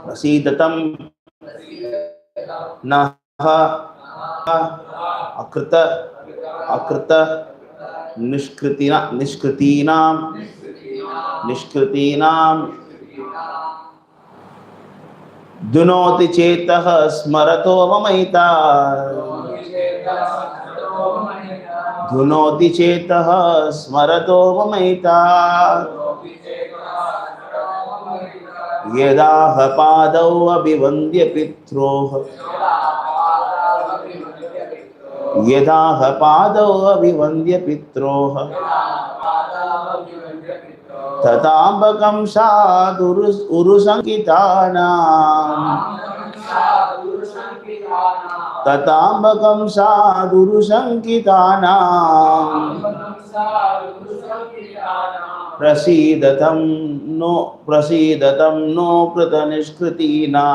प्रसीदतं नः अकृत अकृत निष्कृतीनां दुनोति चेतः स्मरतो ममैता धुनोति चेतः स्मरतो ममैता यदाह पादौ अभिवन्द्य पित्रोः यदाह पादौ अभिवन्द्य पित्रोः तताम्बकं साधुरुशङ्कितानां प्रसीदतं नो कृतनिष्कृतीनां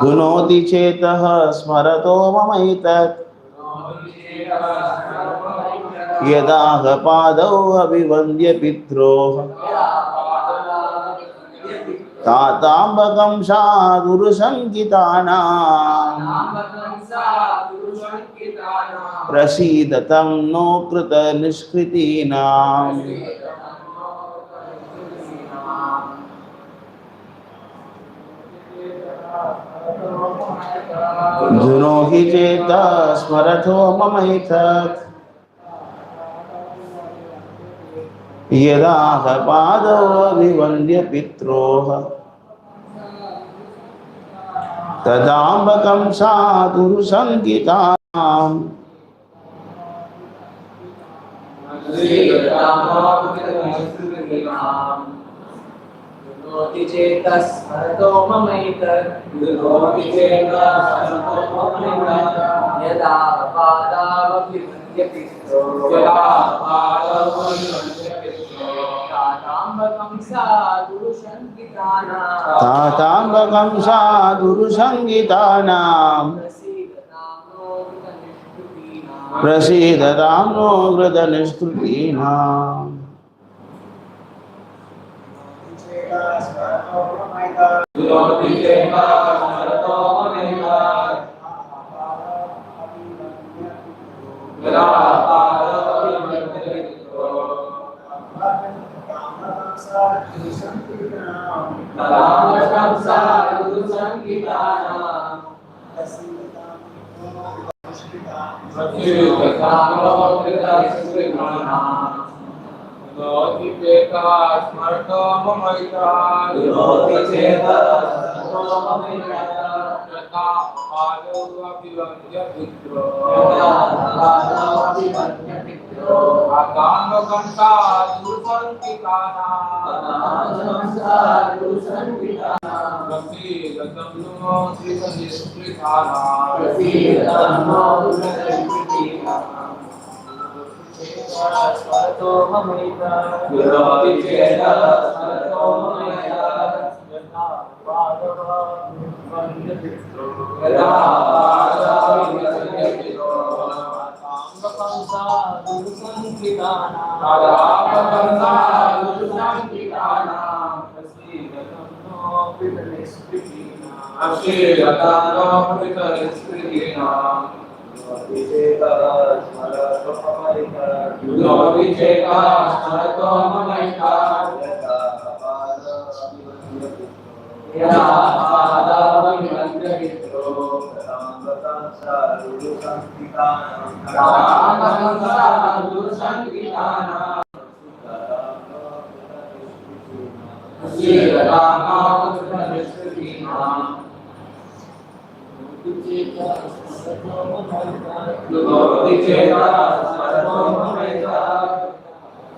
गुणोति चेतः स्मरतो ममैतत् यदाह पादौ अभिवन्द्य पित्रोः ताताम्बकं साधुरुशङ्कितानां प्रसीदतं नो कृतनिष्कृतीनाम् धुनो हि चेतः स्मरतो ममैतत् यदाह पादौ अभिवन्द्य पित्रोः तदाम्बकं साधुरुशङ्कितानाम् धुनोति चेतः स्मरतो ममैतत् यदा पादावभिवन्द्य पित्रोः ताताम्बकं साधुरुशङ्कितानां प्रसीदतां no कृतनिष्कृतीनाम्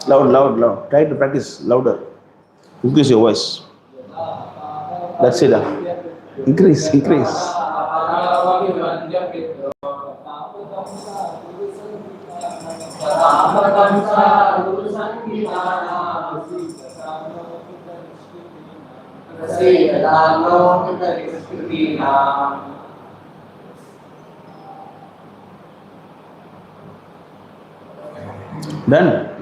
Loud. Try to practice louder. Increase your voice. That's it. Increase. Done.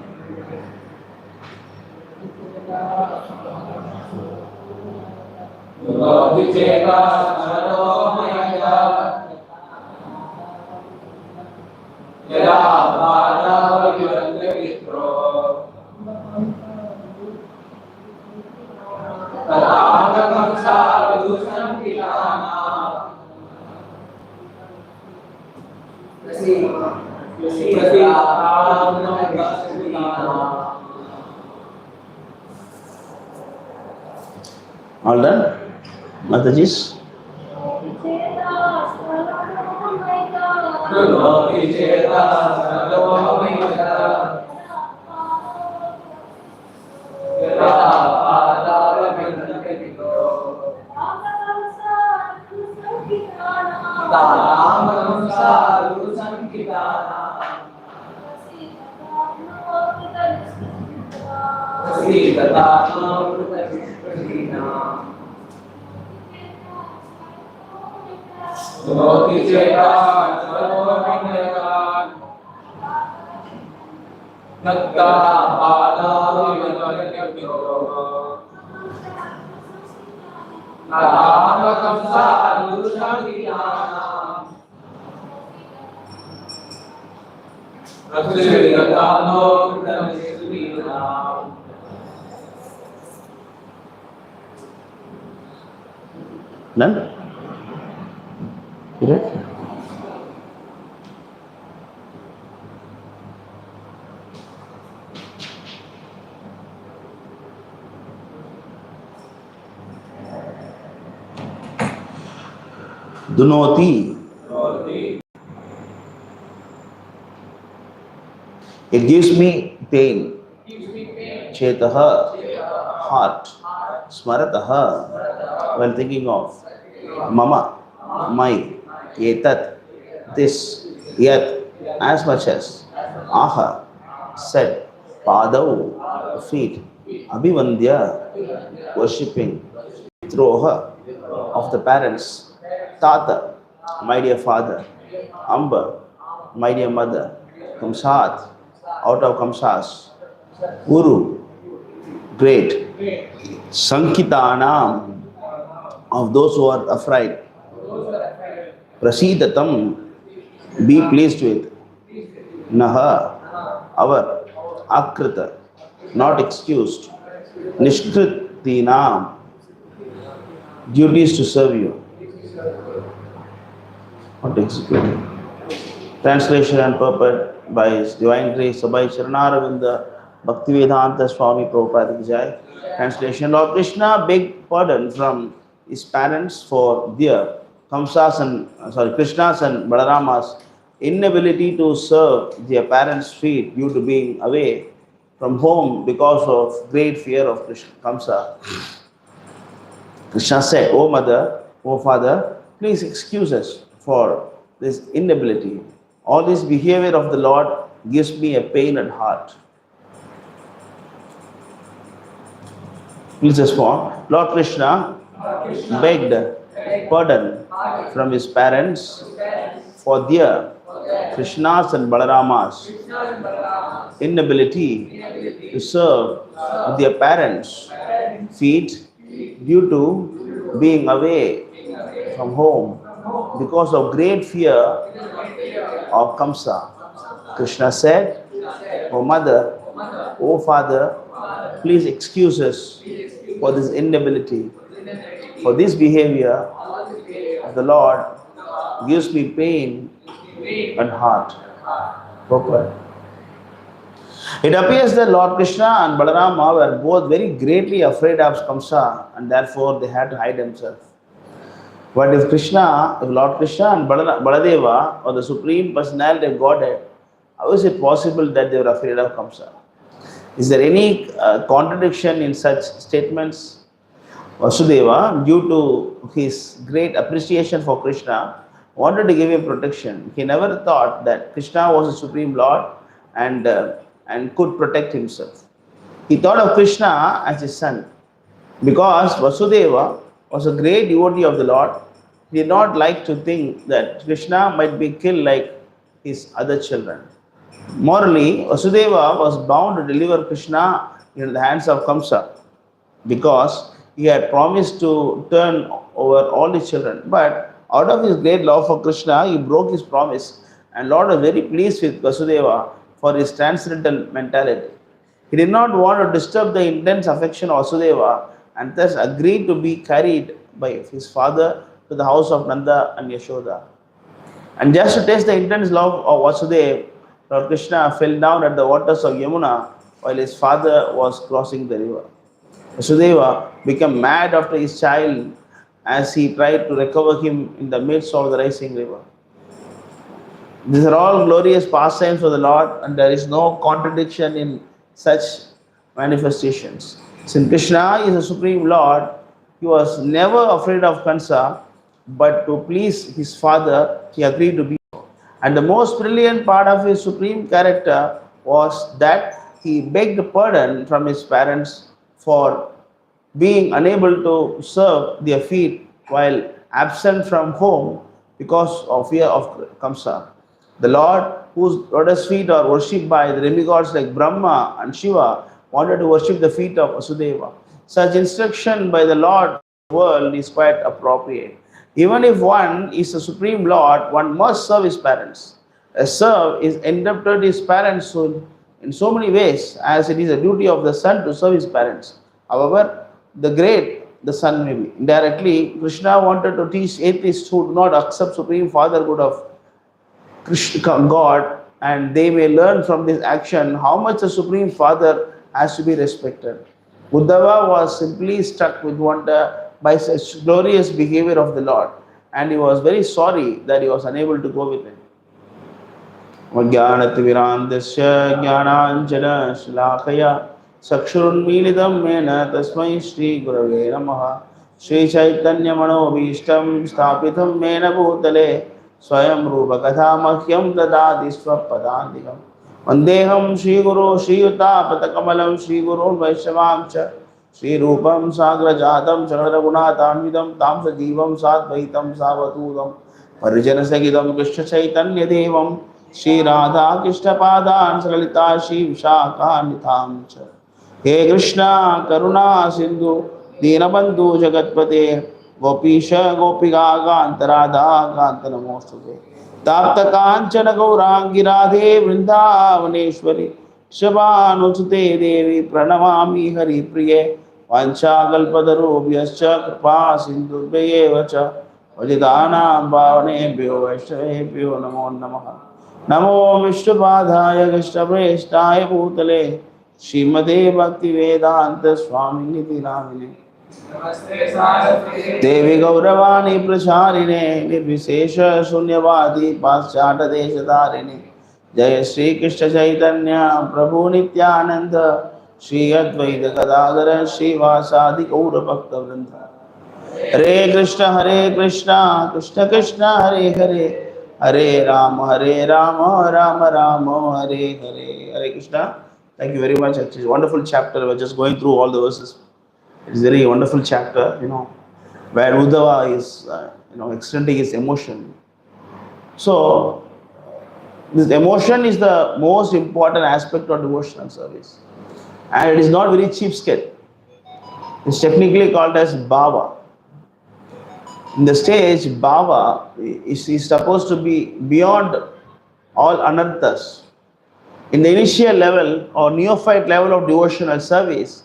All done? Mataji's? Done? Correct? Dunoti. It gives me pain. Chetaha, heart. Smarataha, while thinking of. Mama, my. Etat, this. Yat, as much as. Aha, said. Padau, feet. Abhivandya, worshipping. Pitroha, of the parents. Tata, my dear father. Amba, my dear mother. Kamsat, out of Kamsas. Guru, great. Sankitanam, of those who are afraid. Prasidatam, be pleased with. Naha, our. Akrita, not excused. Nishkritinam, duties to serve you. Not executed. Translation and purport by His Divine Grace Sabai Sharanaravinda Bhaktivedanta Swami Prabhupada Ki Jai. Translation: Lord Krishna begged pardon from his parents for their Krishna's and Balarama's inability to serve their parents' feet due to being away from home because of great fear of Kamsa. Krishna said, "O mother, O father, please excuse us for this inability. All this behavior of the Lord gives me a pain at heart." Please respond. Lord Krishna begged pardon from his parents for their Krishna's and Balarama's inability to serve their parents' feet due to being away from home because of great fear of Kamsa. Krishna said, "O mother, O father, please excuse us for this inability. For this behavior of the Lord gives me pain at heart." Purport. It appears that Lord Krishna and Balarama were both very greatly afraid of Kamsa and therefore they had to hide themselves. But if Lord Krishna and Baladeva or the Supreme Personality of Godhead, how is it possible that they were afraid of Kamsa? Is there any contradiction in such statements? Vasudeva, due to his great appreciation for Krishna, wanted to give him protection. He never thought that Krishna was the Supreme Lord and could protect himself. He thought of Krishna as his son. Because Vasudeva was a great devotee of the Lord, he did not like to think that Krishna might be killed like his other children. Morally, Vasudeva was bound to deliver Krishna into the hands of Kamsa because he had promised to turn over all his children. But out of his great love for Krishna, he broke his promise, and Lord was very pleased with Vasudeva for his transcendental mentality. He did not want to disturb the intense affection of Vasudeva and thus agreed to be carried by his father to the house of Nanda and Yashoda. And just to test the intense love of Vasudeva, Lord Krishna fell down at the waters of Yamuna while his father was crossing the river. Vasudeva became mad after his child as he tried to recover him in the midst of the rising river. These are all glorious pastimes for the Lord, and there is no contradiction in such manifestations. Since Krishna is the Supreme Lord, he was never afraid of Kansa, but to please his father, he agreed to be. And the most brilliant part of his supreme character was that he begged pardon from his parents for being unable to serve their feet while absent from home because of fear of Kamsa. The Lord, whose lotus feet are worshipped by the demigods like Brahma and Shiva, wanted to worship the feet of Vasudeva. Such instruction by the Lord of the world is quite appropriate. Even if one is the Supreme Lord, one must serve his parents. A serve is indebted to his parents in so many ways, as it is a duty of the son to serve his parents. However, the great the son may be. Indirectly, Krishna wanted to teach atheists who do not accept Supreme Fatherhood of Krishna, God, and they may learn from this action how much the Supreme Father has to be respected. Uddhava was simply struck with wonder by such glorious behavior of the Lord, and he was very sorry that he was unable to go with him. ज्ञानतिविरान्तस्य ज्ञानाञ्जनशलाकया चक्षुरुन्मीलितं येन तस्मै श्रीगुरवे नमः। श्रीचैतन्यमनोभीष्टं स्थापितं येन भूतले स्वयं रूपकथा मह्यं ददाति स्वपदान्तिकं। वन्देऽहं श्रीगुरो श्रीयुतापतकमलं श्रीगुरून् वैष्णवां च श्रीरूपं साग्रजातं सकलगुणान्वितं तां सजीवं साद्वैतं सावधूतं परिजनसहितं कृष्णचैतन्यदेवं श्रीराधा कृष्णपादान् सलिता श्रीविशाखान्वितां च। हे कृष्णा करुणा सिन्धु दीनबन्धु जगत्पते गोपीश गोपिका कान्त राधा कान्त नमोस्तुते। ताप्त कांचन गौरांगी राधे वृंदावनेश्वरी शबानुसुते देवी प्रणमामि हरिप्रिये। वाञ्छाकल्पतरुभ्यश्च कृपा सिन्धुभ्येव च पतितानां पावनेभ्यो वैष्णवेभ्यो नमो नमः। नमो विष्णुपादाय कृष्णप्रेष्ठाय भूतले श्रीमते भक्तिवेदांत स्वामिनिति नामिने। देवी गौरवाणी प्रचारिणे निर्विशेष शून्यवादी पाश्चात्य देशधारिणे। जय श्री कृष्ण चैतन्य प्रभु नित्यानंद श्री अद्वैत गदाधर श्रीवासादि गौर भक्त वृंद। हरे Krishna Krishna Krishna Hare Hare Hare Ram Ram Ram Hare Hare. Hare Krishna. Thank you very much. It's a wonderful chapter. We're just going through all the verses. It's a very wonderful chapter, where Uddhava is, extending his emotion. So, this emotion is the most important aspect of devotional service, and it is not very cheapskate. It's technically called as bhava. In the stage, bhava is supposed to be beyond all anarthas. In the initial level or neophyte level of devotional service,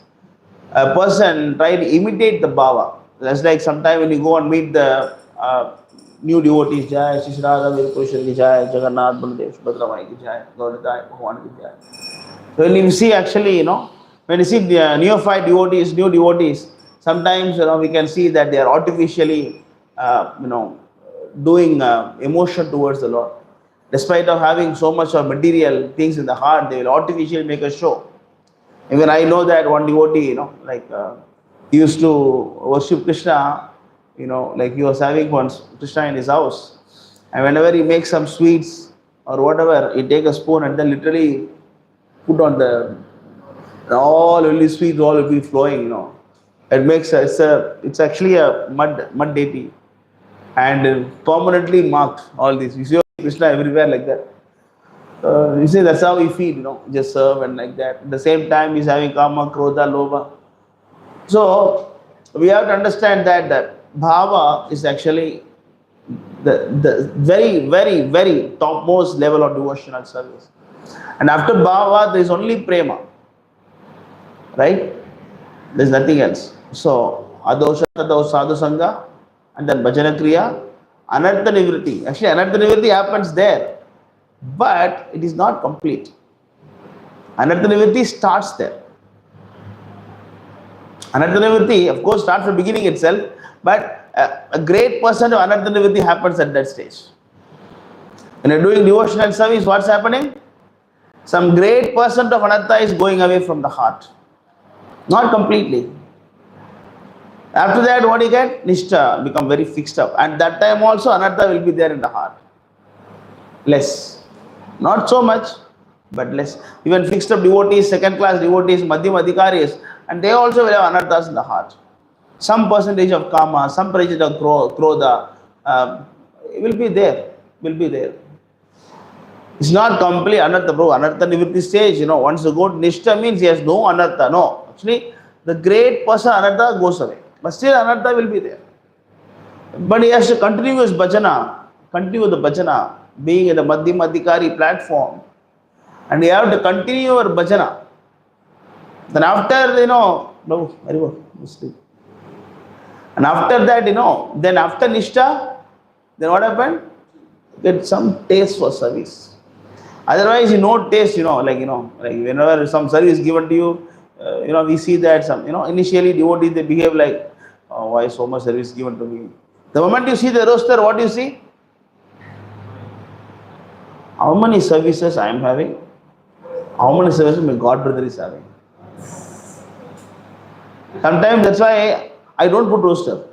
a person try to imitate the bhava. That's like sometime when you go and meet the new devotees, Jai Shri Radha Virpushan ki Jai, Jagannath Baladev Subhadra Mai ki Jai, Gaurada Bhagwan ki Jai. So when you see actually, when you see the neophyte devotees, new devotees, sometimes we can see that they are artificially doing emotion towards the Lord. Despite of having so much of material things in the heart, they will artificially make a show. Even I know that one devotee, he used to worship Krishna, like he was having one Krishna in his house. And whenever he makes some sweets or whatever, he take a spoon and then literally put on all will be sweet, all will be flowing, It makes, it's actually a mud deity. And permanently marked all this. You see Krishna everywhere like that. You see, that's how we feed, just serve and like that. At the same time, he's having kama, krodha, lobha. So, we have to understand that bhava is actually the very, very, very topmost level of devotional service. And after bhava, there is only prema, right? There's nothing else. So, adosha, sadhu sangha, and then bhajana kriya, anartha nivritti. Actually, anartha nivritti happens there, but it is not complete. Anartha nivritti starts there. Anartha nivritti, of course, starts from the beginning itself, but a great percent of anartha nivritti happens at that stage. When you're doing devotional service, what's happening? Some great percent of anartha is going away from the heart. Not completely. After that, what you get? Nishtha, become very fixed up. At that time also, anartha will be there in the heart. Less. Not so much, but less. Even fixed up devotees, second class devotees, madhyam adhikaris, and they also will have anarthas in the heart. Some percentage of kama, some percentage of krodha will be there. Will be there. It's not complete anartha, bro. Anartha nivritti stage, once you go to nishtha means he has no anartha. No. Actually, the great person anartha goes away. But still anartha will be there. But he has to continue his bhajana, continue the bhajana, being in the madhyam adhikari platform. And you have to continue your bhajana. Then after, no, very well, sleep. And after that, then after nishtha, then what happened? Get some taste for service. Otherwise, no taste, like whenever some service given to you, we see that some, initially devotees, they behave like, oh, why so much service given to me? The moment you see the roster, what do you see? How many services I am having? How many services my God brother is having? Sometimes that's why I don't put roster.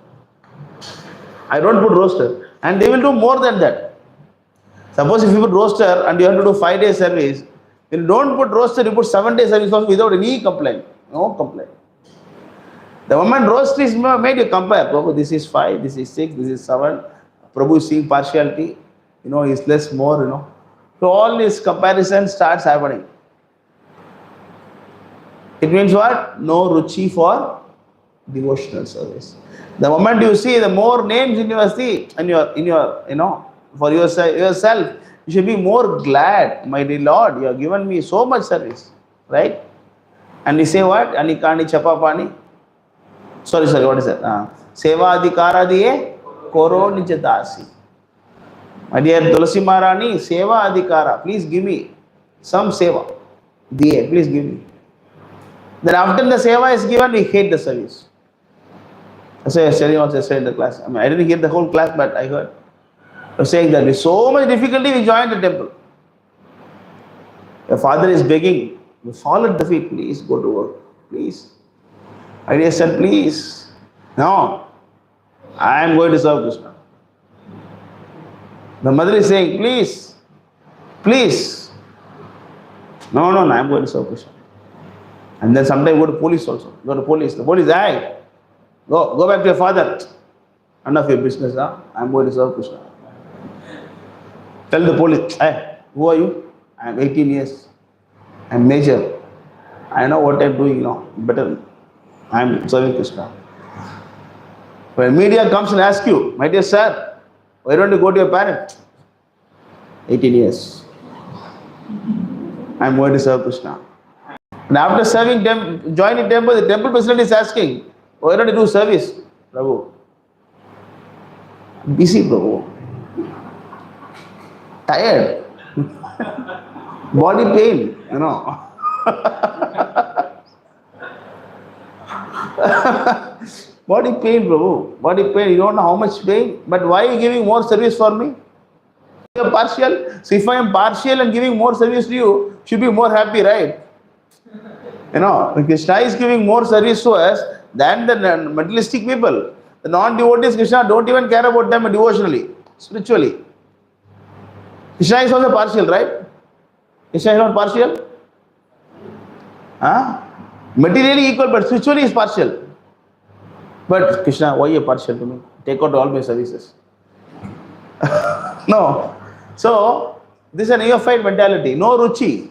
I don't put roster. And they will do more than that. Suppose if you put roster and you have to do 5-day service, when you don't put roster, you put 7-day service also without any complaint. No complaint. The moment roster is made, you compare. Prabhu, this is 5, this is 6, this is 7. Prabhu is seeing partiality. Is less, more, So all this comparison starts happening. It means what? No ruchi for devotional service. The moment you see the more names in your seat, in your for yourself, you should be more glad. My dear Lord, you have given me so much service, right? And you say what? Anikani chapapani. Sorry, what is that? Seva adhikara diye koro nijadasi. My dear Tulasi Maharani, seva adhikara. Please give me some seva. Diye, please give me. Then after the seva is given, we hate the service. That's why I was telling also yesterday in the class. I didn't hear the whole class, but I heard. I was saying that with so much difficulty we joined the temple. Your father is begging, you fall at the feet, please go to work, please. I just said, please. No, I am going to serve Krishna. The mother is saying, please, please. No, I am going to serve Krishna. And then sometimes go to police also. Go to police. The police, hey, go back to your father. Enough your business, huh? I am going to serve Krishna. Tell the police, hey, who are you? I am 18 years. I am major. I know what I am doing, better. I am serving Krishna. When media comes and asks you, my dear sir, why don't you go to your parents? 18 years. I am going to serve Krishna. And after joining temple, the temple president is asking, why don't you do service? Prabhu. Busy, Prabhu. Tired. Body pain, Body pain, Prabhu. Body pain. You don't know how much pain. But why are you giving more service for me? You are partial. So if I am partial and giving more service to you, should be more happy, right? Krishna is giving more service to us than the materialistic people. The non-devotees, Krishna don't even care about them devotionally, spiritually. Krishna is also partial, right? Krishna is not partial. Materially equal, but spiritually is partial. But Krishna, why are you partial to me? Take out all my services. No. So, This is a neophyte mentality, no ruchi.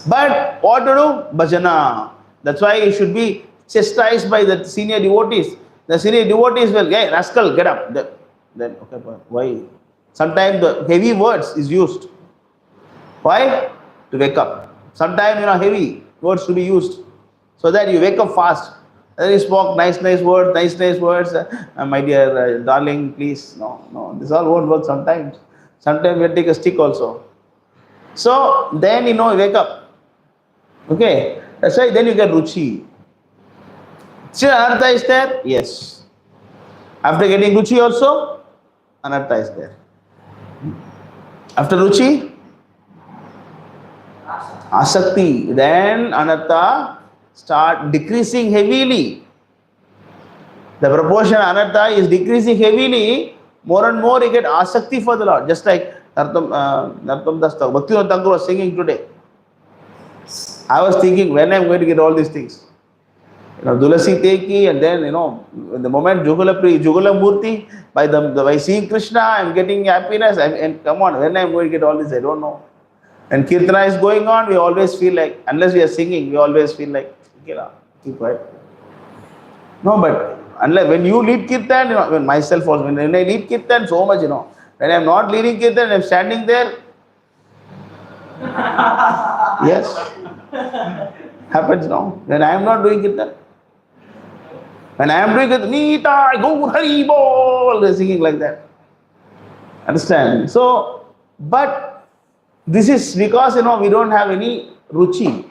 But what to do? Bhajana. That's why you should be chastised by the senior devotees. The senior devotees will, hey, rascal, get up. Then okay, why? Sometimes the heavy words is used. Why? To wake up. Sometimes, heavy words to be used. So that you wake up fast. Then you spoke nice words, nice words. My dear darling, please. No. This all won't work sometimes. Sometimes we'll take a stick also. So then, you wake up. Okay. That's why then you get ruchi. Still anartha is there? Yes. After getting ruchi also, anartha is there. After ruchi, asakti. Then anartha start decreasing heavily. The proportion of anartha is decreasing heavily. More and more you get asakti for the Lord. Just like Nartam Das Bhakti Thakur was singing today. I was thinking, when I'm going to get all these things? Dulasi Teki, and then, the moment Jugala Murti, by seeing Krishna, I'm getting happiness. And come on, when I'm going to get all this, I don't know. And Kirtana is going on, we always feel like, unless we are singing, we always feel like, okay, keep quiet. No, but unless when you lead Kirtan, when myself also, when I lead Kirtan, so much, when I'm not leading Kirtan, I'm standing there. Yes. Happens now. When I am not doing Kirtan. When I am doing Kirtan, Nita, go Hari Bol, they're singing like that. Understand? So, but this is because, we don't have any ruchi.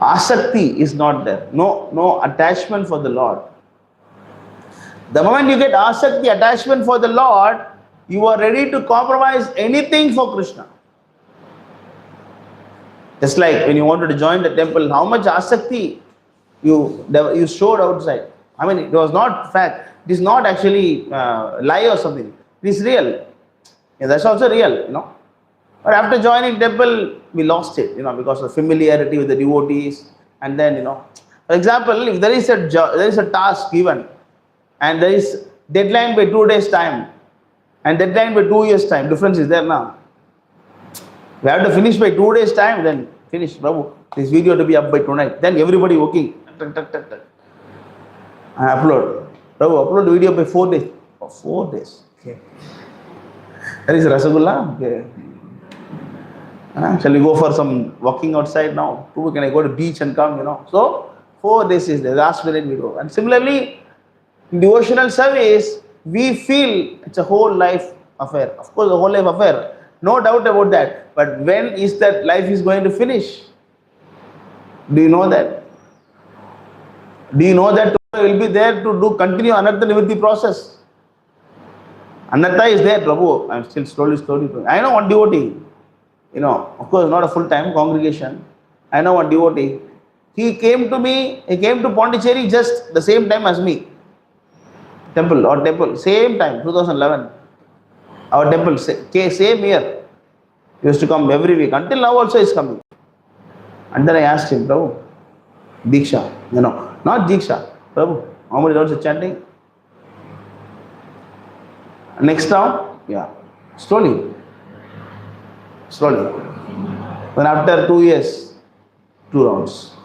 Asakti is not there. No attachment for the Lord. The moment you get asakti, attachment for the Lord, you are ready to compromise anything for Krishna. Just like when you wanted to join the temple, how much asakti you showed outside. I mean, it was not fact. It is not actually lie or something. It is real. Yeah, that's also real, But after joining temple, we lost it, because of familiarity with the devotees. And then, for example, if there is a task given, and there is deadline by 2 days time, and deadline by 2 years time, difference is there now. We have to finish by 2 days time, then finish, Prabhu. This video to be up by tonight. Then everybody working. And upload. Prabhu, upload the video by 4 days. For 4 days. Okay. That is Rasagulla. Okay. Shall we go for some walking outside now? Prabhu, can I go to beach and come, So, 4 days is the last minute we go. And similarly, in devotional service, we feel it's a whole life affair. Of course, a whole life affair. No doubt about that. But when is that life is going to finish? Do you know that? Do you know that tomorrow will be there to continue anartha nivritti process? Anartha is there, Prabhu. I'm still slowly. I know one devotee. Of course, not a full-time congregation. I know one devotee. He came to Pondicherry just the same time as me. Temple, same time, 2011. Our temple, same year. He used to come every week. Until now also is coming. And then I asked him, Prabhu, Diksha. Not Diksha. Prabhu, how many rounds are chanting? Next round? Yeah. Slowly. Then after 2 years, 2 rounds.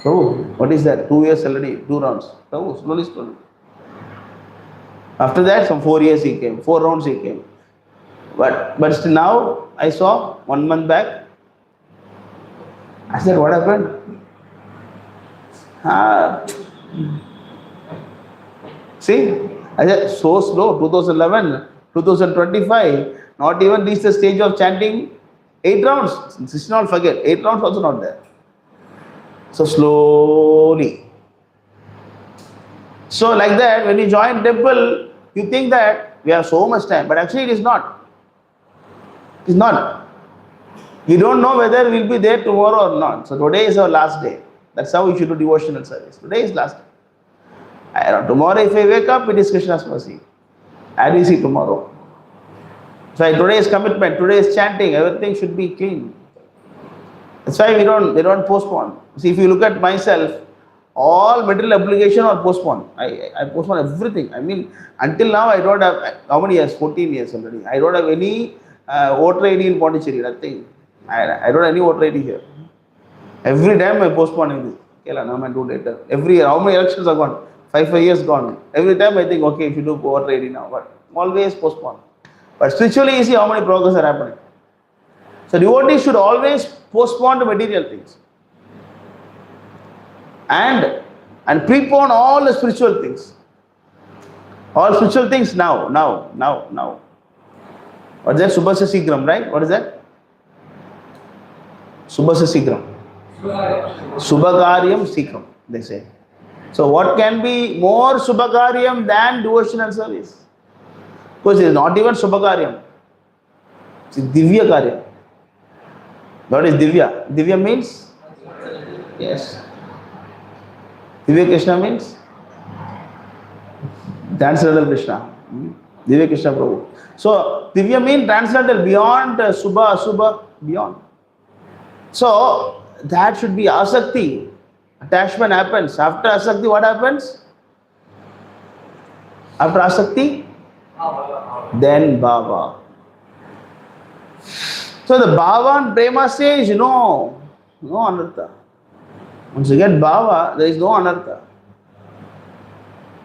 Prabhu, what is that? 2 years already, 2 rounds. Prabhu, slowly. After that, some 4 years he came. 4 rounds he came. But still now, I saw 1 month back. I said, what happened? See, I said, so slow, 2011, 2025, not even reached the stage of chanting 8 rounds. This is not forget, 8 rounds also not there. So slowly. So like that, when you join temple, you think that we have so much time, but actually it is not. It is not. We don't know whether we'll be there tomorrow or not. So today is our last day. That's how we should do devotional service. Today is last day. Tomorrow if I wake up, it is Krishna's mercy. And we see tomorrow. So today's commitment, today's chanting, everything should be clean. That's why they don't postpone. See, if you look at myself, All material obligation are postponed. I postpone everything. I mean, until now I don't have, how many years? 14 years already. I don't have any voter ID in Pondicherry, nothing. I don't have any voter ID here. Every time I postpone it. Okay, now I do later. Every year, how many elections are gone? 5 years gone. Every time I think, okay, if you do voter ID now, but always postpone. But spiritually, you see how many progress are happening. So devotees should always postpone the material things. And prepone all the spiritual things. All spiritual things now. What is that? Subhasya Sigram, right? What is that? Subhasya Sigram. Subhakaryam Sikram, they say. So what can be more Subhakaryam than devotional service? Because it is not even Subhakaryam. It's Divya Karyam. What is Divya? Divya means? Yes. Divya Krishna means? Transcendental Krishna. Divya Krishna Prabhu. So Divya means transcendental, beyond Subha, beyond. So that should be asakti. Attachment happens. After asakti, what happens? After asakti, then bhava. So the bhava and prema says no anartha. Once you get bhava, there is no anartha.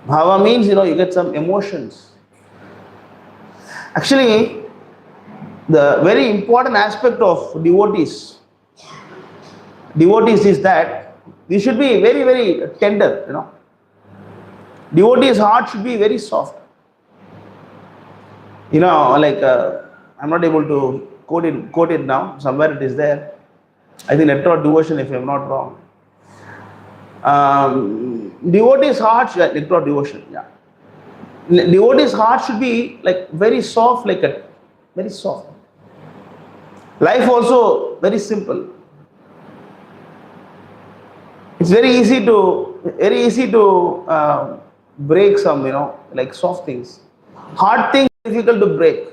Bhava means you get some emotions. Actually, the very important aspect of devotees is that we should be very, very tender, Devotee's heart should be very soft. Like I'm not able to quote it now. Somewhere it is there. I think letter of devotion, if I'm not wrong. Devotee's heart, letter of devotion, yeah. Devotee's heart should be like very soft, very soft. Life also very simple. It's very easy to break some, like soft things. Hard things difficult to break.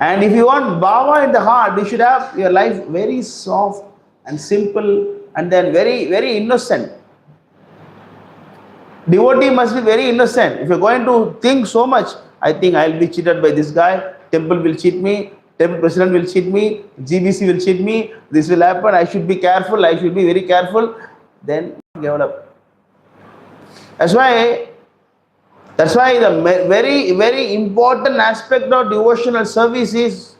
And if you want bhava in the heart, you should have your life very soft and simple, and then very, very innocent. Devotee must be very innocent. If you're going to think so much, I think I'll be cheated by this guy, temple will cheat me, temple president will cheat me, GBC will cheat me, this will happen, I should be careful, I should be very careful, then develop. That's why the very, very important aspect of devotional service is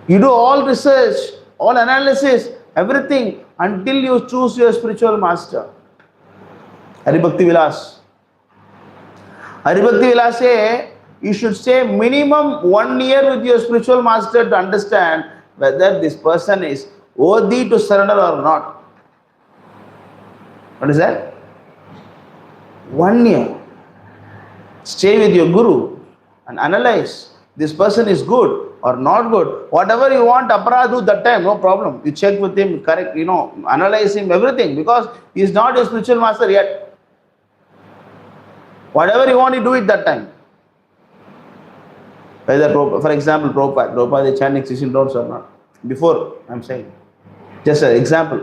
you do all research, all analysis, everything until you choose your spiritual master. Haribhakti Vilas. Haribhakti Vilas say you should stay minimum 1 year with your spiritual master to understand whether this person is worthy to surrender or not. What is that? 1 year. Stay with your guru and analyze. This person is good or not good. Whatever you want, aparadha, do that time, no problem. You check with him, correct, analyze him, everything, because he is not your spiritual master yet. Whatever you want, you do it that time. Whether, for example, Prabhupada is chanting 16 rounds or not. Before, I'm saying. Just an example.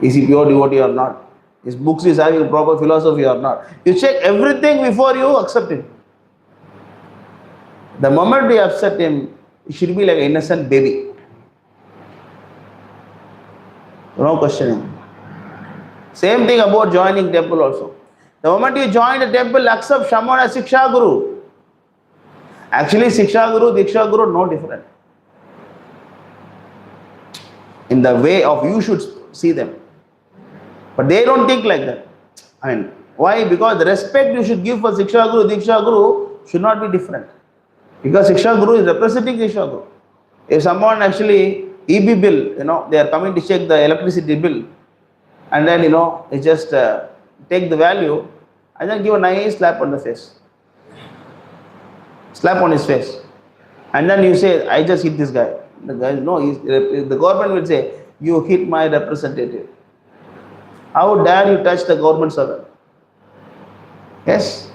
Is he pure devotee or not? His books is having proper philosophy or not? You check everything before you accept him. The moment you accept him, he should be like an innocent baby. No questioning. Same thing about joining temple also. The moment you join the temple, accept Shaman as Siksha Guru. Actually, Siksha Guru, Diksha Guru, no different. In the way of you should see them. But they don't think like that. I mean, why? Because the respect you should give for Siksha Guru, Diksha Guru should not be different. Because Siksha Guru is representing Diksha Guru. If someone actually, EB bill, they are coming to check the electricity bill, and then, they just take the value and then give a nice slap on the face. Slap on his face. And then you say, I just hit this guy. The guy, no, the government will say, you hit my representative. How dare you touch the government servant? Yes?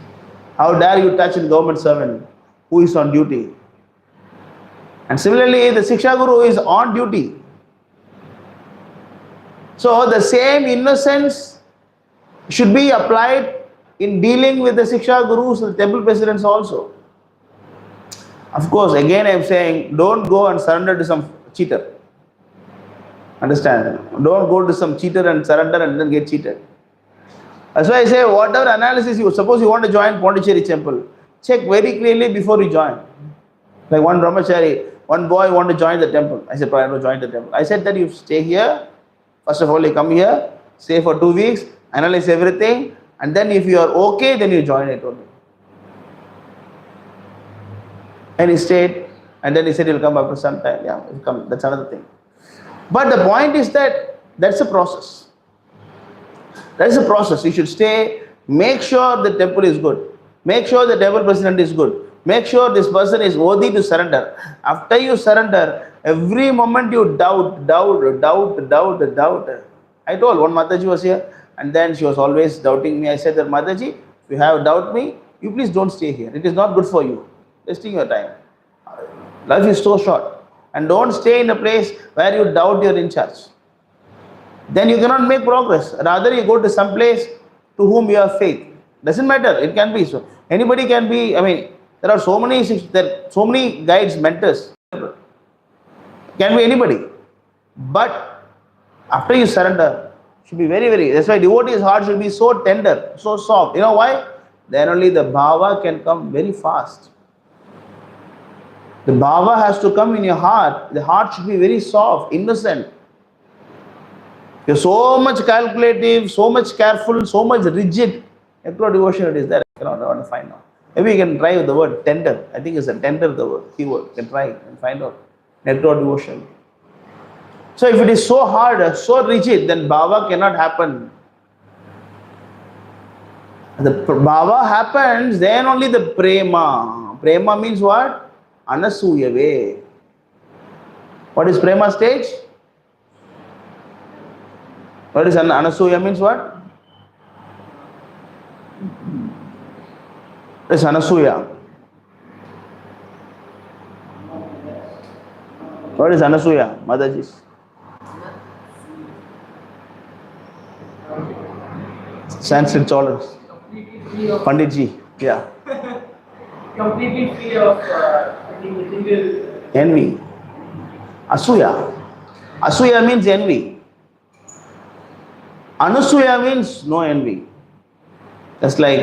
How dare you touch the government servant who is on duty? And similarly, the Siksha Guru is on duty. So the same innocence should be applied in dealing with the Siksha Gurus, the temple presidents also. Of course, again I am saying, don't go and surrender to some cheater. Understand? Don't go to some cheater and surrender and then get cheated. That's why I say, whatever analysis you, suppose you want to join Pondicherry temple, check very clearly before you join. Like one brahmachari, one boy want to join the temple. I said, I want to join the temple. I said that you stay here. First of all, you come here, stay for 2 weeks, analyze everything, and then if you are okay, then you join it only. And he stayed, and then he said he'll come after some time. Yeah, he'll come. That's another thing. But the point is that that's a process. That is a process. You should stay, make sure the temple is good. Make sure the temple president is good. Make sure this person is worthy to surrender. After you surrender, every moment you doubt. I told one Mataji was here, and then she was always doubting me. I said that, Mataji, if you have doubt me, you please don't stay here. It is not good for you. Wasting your time. Life is so short. And don't stay in a place where you doubt you're in charge. Then you cannot make progress. Rather, you go to some place to whom you have faith. Doesn't matter. It can be so. Anybody can be. I mean, there are so many guides, mentors. Can be anybody. But after you surrender, should be very, very. That's why devotee's heart should be so tender, so soft. You know why? Then only the bhava can come very fast. The bhava has to come in your heart. The heart should be very soft, innocent. You're so much calculative, so much careful, so much rigid. Nectar devotion, it is there. I want to find out. Maybe you can try with the word tender. I think it's a tender, the word, keyword. You can try it and find out. Nectar devotion. So if it is so hard, so rigid, then bhava cannot happen. The bhava happens, then only the prema. Prema means what? Anasuyave. What is prema stage? What is Anasuya means what? What is Anasuya? What is Anasuya, Mataji? Sanskrit scholars. Panditji, yeah. Completely free of Envy. Asuya. Asuya means envy. Anasuya means no envy. That's like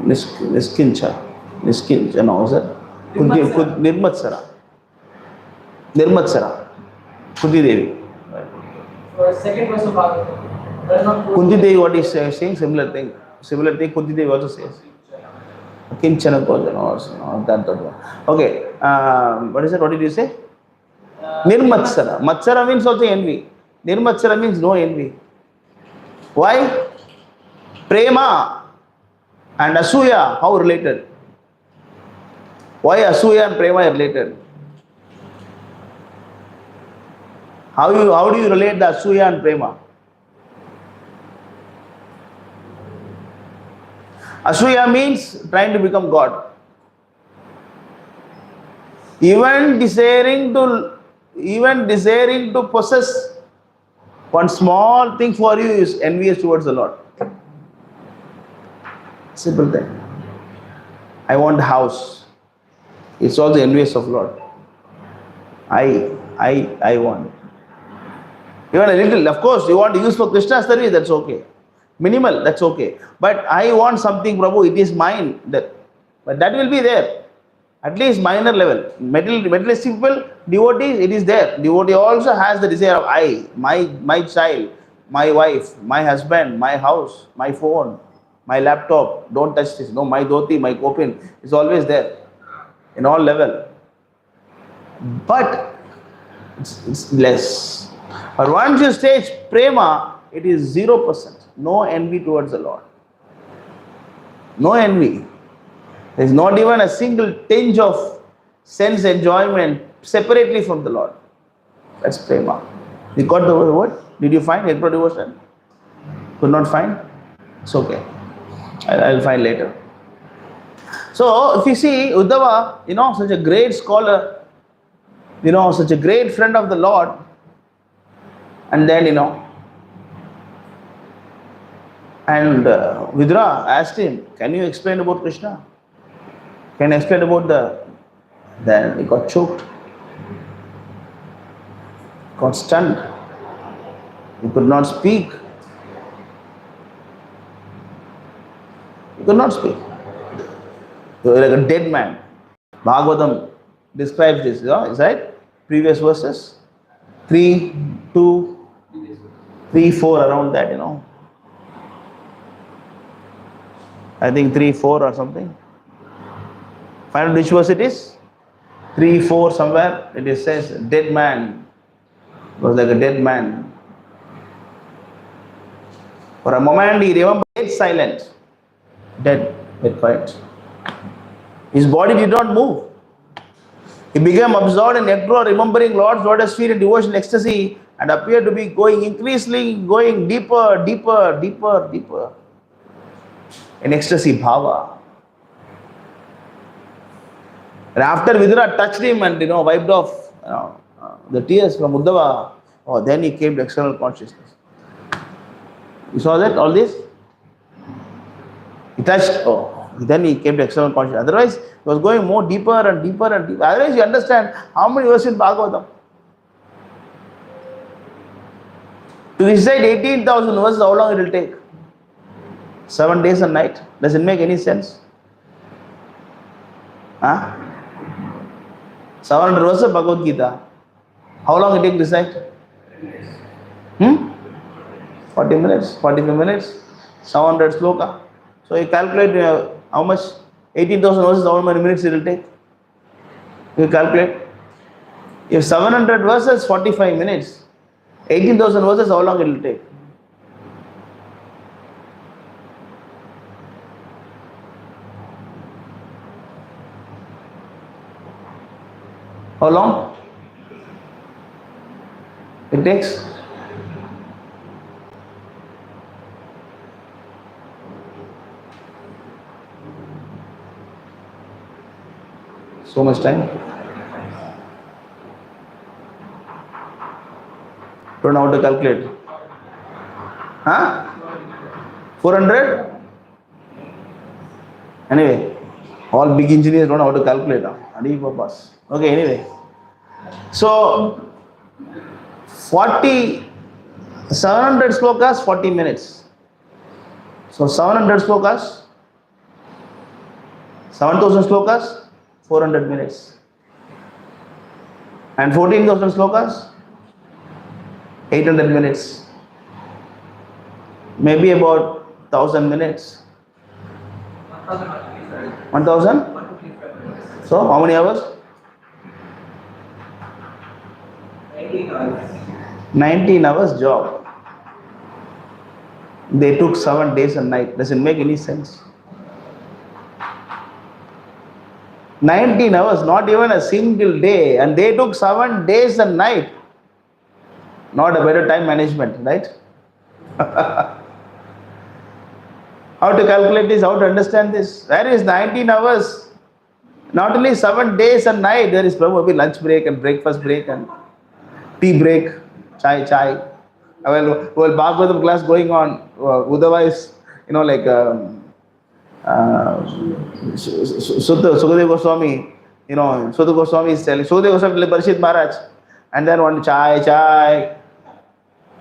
Niskincha. Niskincha, no, is it? Nirmatsara. Nirmatsara. Kunti Devi. For second verse of Bhagavatam. Kunti Devi, what is saying? Similar thing. Similar thing Kunti Devi also says. Kinchana Kojan or that one. Okay. What is it? What did you say? Nirmatsara. Matsara means also envy. Nirmatsara means no envy. Why? Prema and Asuya, how related? Why Asuya and Prema are related? How do you relate the Asuya and Prema? Asuya means trying to become God. Even desiring to possess one small thing for you is envious towards the Lord. Simple thing. I want a house. It's also envious of Lord. I want. Even a little, of course, you want to use for Krishna service, that's okay. Minimal, that's okay. But I want something, Prabhu, it is mine. But that will be there. At least minor level. Materialistic people, devotees, it is there. Devotee also has the desire of I, my child, my wife, my husband, my house, my phone, my laptop. Don't touch this. No, my dhoti, my kopin. It's always there. In all level. But it's less. But once you stage prema, it is 0%. No envy towards the Lord. No envy. There is not even a single tinge of sense enjoyment separately from the Lord. That's prema. You got the word? Did you find Nectar devotion? Could not find? It's okay. I'll find later. So, if you see Uddhava, such a great scholar, such a great friend of the Lord, And then, and Vidra asked him, can you explain about Krishna? Can you explain about then he got choked, got stunned. He could not speak. He could not speak. He was like a dead man. Bhagavatam describes this, is right? Previous verses. 3, 2, 3, 4, around that, I think 3, 4 or something. Find out which verse it is. 3, 4 somewhere. It is says, dead man. It was like a dead man. For a moment he remembered, dead silent. Dead, dead quiet. His body did not move. He became absorbed in nectar, remembering Lord's lotus feet in devotional ecstasy, and appeared to be going increasingly, going deeper, deeper, deeper, deeper in ecstasy bhava. And after Vidura touched him and wiped off the tears from Uddhava, then he came to external consciousness. You saw that, all this? He touched, then he came to external consciousness. Otherwise, he was going more deeper and deeper and deeper. Otherwise, you understand how many verses in Bhagavatam? To recite 18,000 verses, how long it will take? 7 days and night. Does it make any sense? 700 verses of Bhagavad Gita. How long it take to recite? 40 minutes, 45 minutes, 700 sloka. So you calculate how much, 18,000 verses, how many minutes it will take? You calculate. If 700 verses, 45 minutes, 18,000 verses, how long it will take? How long it takes? So much time. Don't know how to calculate. 400? Anyway, all big engineers don't know how to calculate. Okay, anyway. So, 700 slokas, 40 minutes. So, 700 slokas, 7,000 slokas, 400 minutes. And 14,000 slokas, 800 minutes. Maybe about 1,000 minutes. 1,000? So, how many hours? 19 hours job. They took 7 days and night. Does it make any sense? 19 hours, not even a single day, and they took 7 days and night. Not a better time management, right? How to calculate this, how to understand this? Where is 19 hours? Not only 7 days and night, there is probably lunch break and breakfast break and tea break, chai. Well, Bhagavatam class going on, otherwise, Sukadeva Goswami, Sukadeva Goswami is telling, Sukadeva Goswami telling Parishit Maharaj, and then one chai,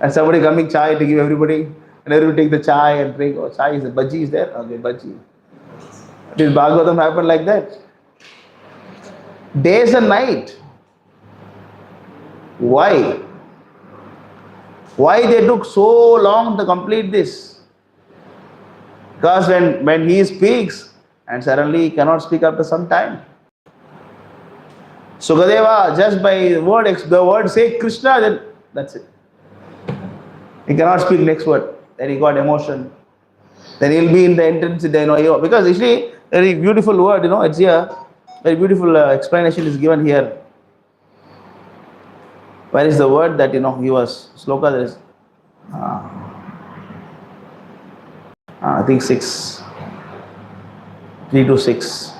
and somebody coming chai to give everybody, and everybody take the chai and drink. Oh, chai is the bhaji is there? Okay, bhaji. Did Bhagavatam happen like that? Days and night. Why? Why they took so long to complete this? Because when he speaks, and suddenly he cannot speak after some time. Sukadeva, just by the word say Krishna, then that's it. He cannot speak next word. Then he got emotion. Then he'll be in the entrance, because actually, very beautiful word, it's here. Very beautiful explanation is given here. Where is the word that, he was, sloka, there is, I think 6, 3 to 6.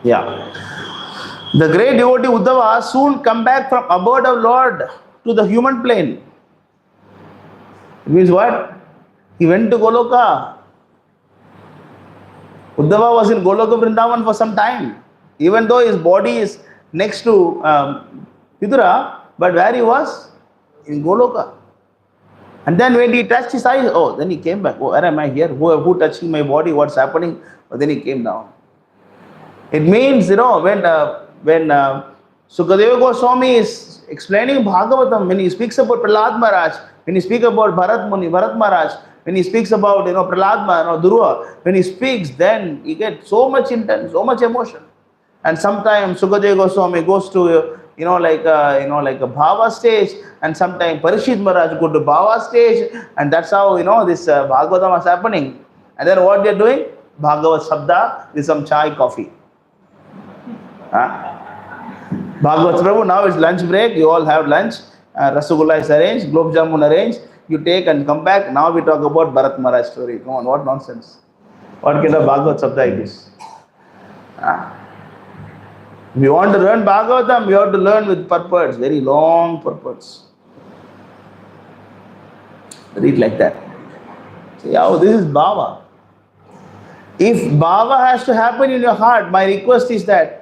Yeah. The great devotee Uddhava soon come back from abode of Lord to the human plane. It means what? He went to Goloka. Uddhava was in Goloka Vrindavan for some time. Even though his body is next to Vidura, but where he was? In Goloka. And then when he touched his eyes, oh, then he came back. Oh, where am I here? Who touching my body? What's happening? Oh, then he came down. It means, when Sukadeva Goswami is explaining Bhagavatam, when he speaks about Prahlad Maharaj, when he speaks about Bharat Maharaj, when he speaks about Prahlad Dhruva, when he speaks, then he gets so much intense, so much emotion. And sometimes Sukadeva Goswami goes to like a Bhava stage, and sometimes Parishit Maharaj go to Bhava stage, and that's how this Bhagavatam is happening. And then what they're doing? Bhagavat Sabda with some chai, coffee. Bhagavat Prabhu, now it's lunch break, you all have lunch, Rasagula is arranged, Gulab Jamun arranged, you take and come back. Now we talk about Bharat Maharaj story. Come on, what nonsense. What kind of Bhagavat Sabda it is? If you want to learn Bhagavatam, you have to learn with purports, very long purports. Read like that. Say, oh, this is Bhava. If Bhava has to happen in your heart, my request is that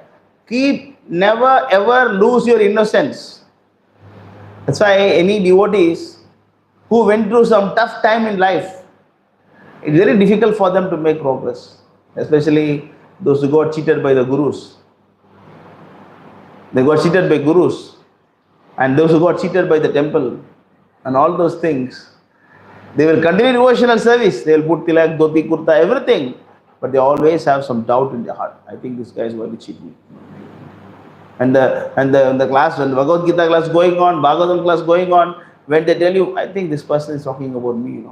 never ever lose your innocence. That's why any devotees who went through some tough time in life, it's very difficult for them to make progress. Especially those who got cheated by the gurus. They got cheated by gurus, and those who got cheated by the temple, and all those things. They will continue devotional service. They will put tilak, dhoti, kurta, everything, but they always have some doubt in their heart. I think this guy is going to cheat me. And the class, when the Bhagavad Gita class going on, Bhagavatam class going on, when they tell you, I think this person is talking about me,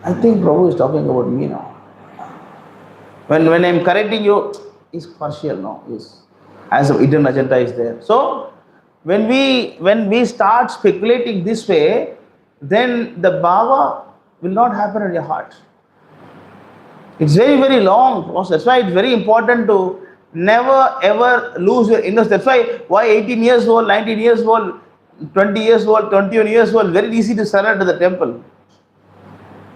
I think Prabhu is talking about me now. When I'm correcting you, it's partial, no? Yes. As a hidden agenda is there. So when we start speculating this way, then the bhava will not happen in your heart. It's very, very long process. That's why it's very important to never ever lose your innocence. That's why 18 years old, 19 years old, 20 years old, 21 years old, very easy to surrender to the temple.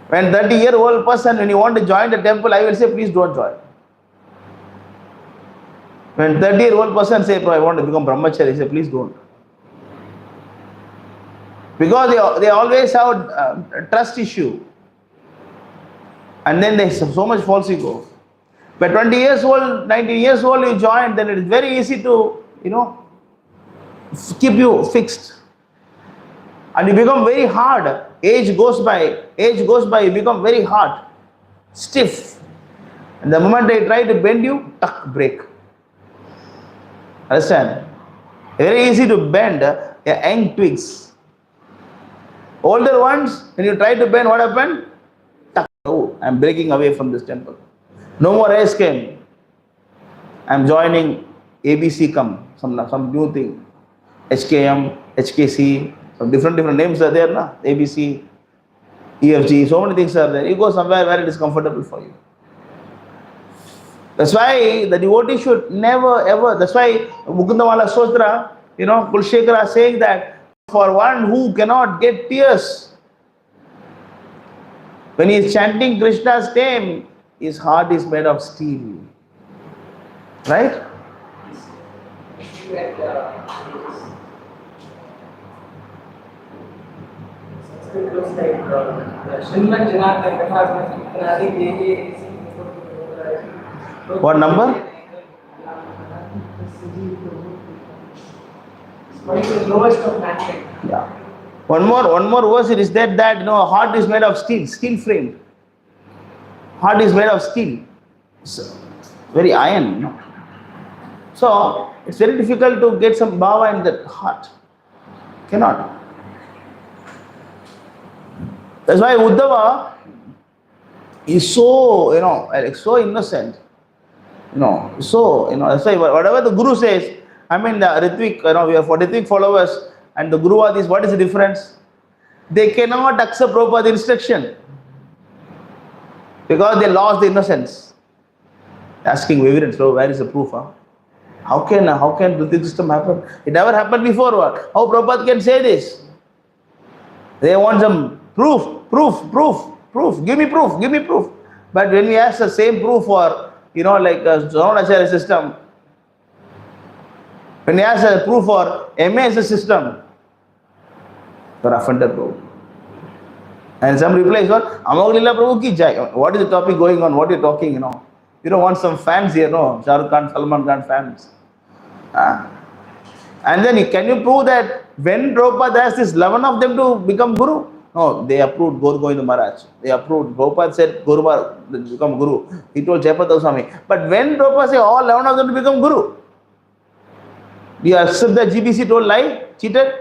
When 30-year-old person, when you want to join the temple, I will say, please don't join. When 30-year-old person say, I want to become brahmachari, I say, please don't. Because they always have a trust issue. And then there's so much false ego. But 20 years old, 19 years old, you join, then it is very easy to, keep you fixed. And you become very hard. Age goes by, you become very hard, stiff. And the moment they try to bend you, break. Understand? Very easy to bend young twigs. Older ones, when you try to bend, what happened? Oh, I'm breaking away from this temple. No more Iskm. I'm joining ABCM, some new thing. HKM, HKC, some different names are there, na? ABC, EFG, so many things are there. You go somewhere where it is comfortable for you. That's why the devotee should never ever, that's why Mukundamala Stotra, Kulshekara is saying that for one who cannot get tears, when he is chanting Krishna's name, his heart is made of steel. Right? What number? Lowest of mankind. Yeah. One more verse it is that heart is made of steel framed. Heart is made of steel. It's very iron. So it's very difficult to get some bhava in that heart. Cannot. That's why Uddhava is so, so innocent. That's why whatever the Guru says, the Ritvik, we are for Ritvik followers, and the Guru are this, what is the difference? They cannot accept Prabhupada's instruction because they lost the innocence. Asking evidence, so where is the proof? Huh? How can the system happen? It never happened before. What? How Prabhupada can say this? They want some proof. Give me proof. But when we ask the same proof for, like a Zona system, when we ask a proof for MAS system, you're offended, Prabhu. And some replies, what? Amaglila Prabhu ki jai. What is the topic going on? What are you talking, You don't want some fans here, no? Shah Rukh Khan, Salman Khan fans. And then can you prove that when Prabhupada asked this 11 of them to become Guru? No, they approved Gaur Govinda Maharaj. They approved. Prabhupada said Guru become Guru. He told Jayapatha Swami. But when Prabhupada said all 11 of them to become Guru, do you accept that GBC told lie? Cheated?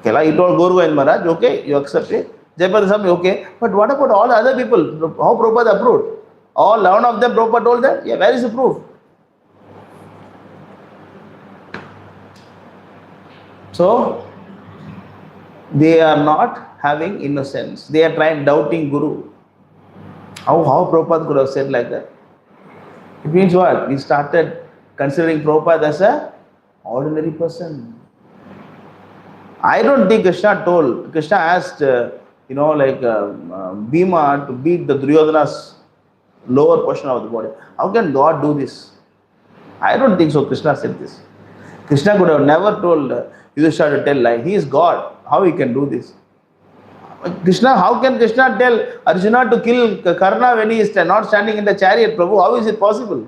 Okay, he told Gaur Govinda Maharaj, okay, you accept it. Jayapatha Swami, okay. But what about all the other people? How Prabhupada approved? All 11 of them, Prabhupada told them? Yeah, where is the proof? So, they are not having innocence. They are doubting Guru. How Prabhupada could have said like that? It means what? We started considering Prabhupada as an ordinary person. I don't think Krishna asked, Bhima to beat the Duryodhana's lower portion of the body. How can God do this? I don't think so. Krishna said this. Krishna could have never told Yudhishthira to tell lie. He is God. How he can do this? How can Krishna tell Arjuna to kill Karna when he is not standing in the chariot, Prabhu? How is it possible?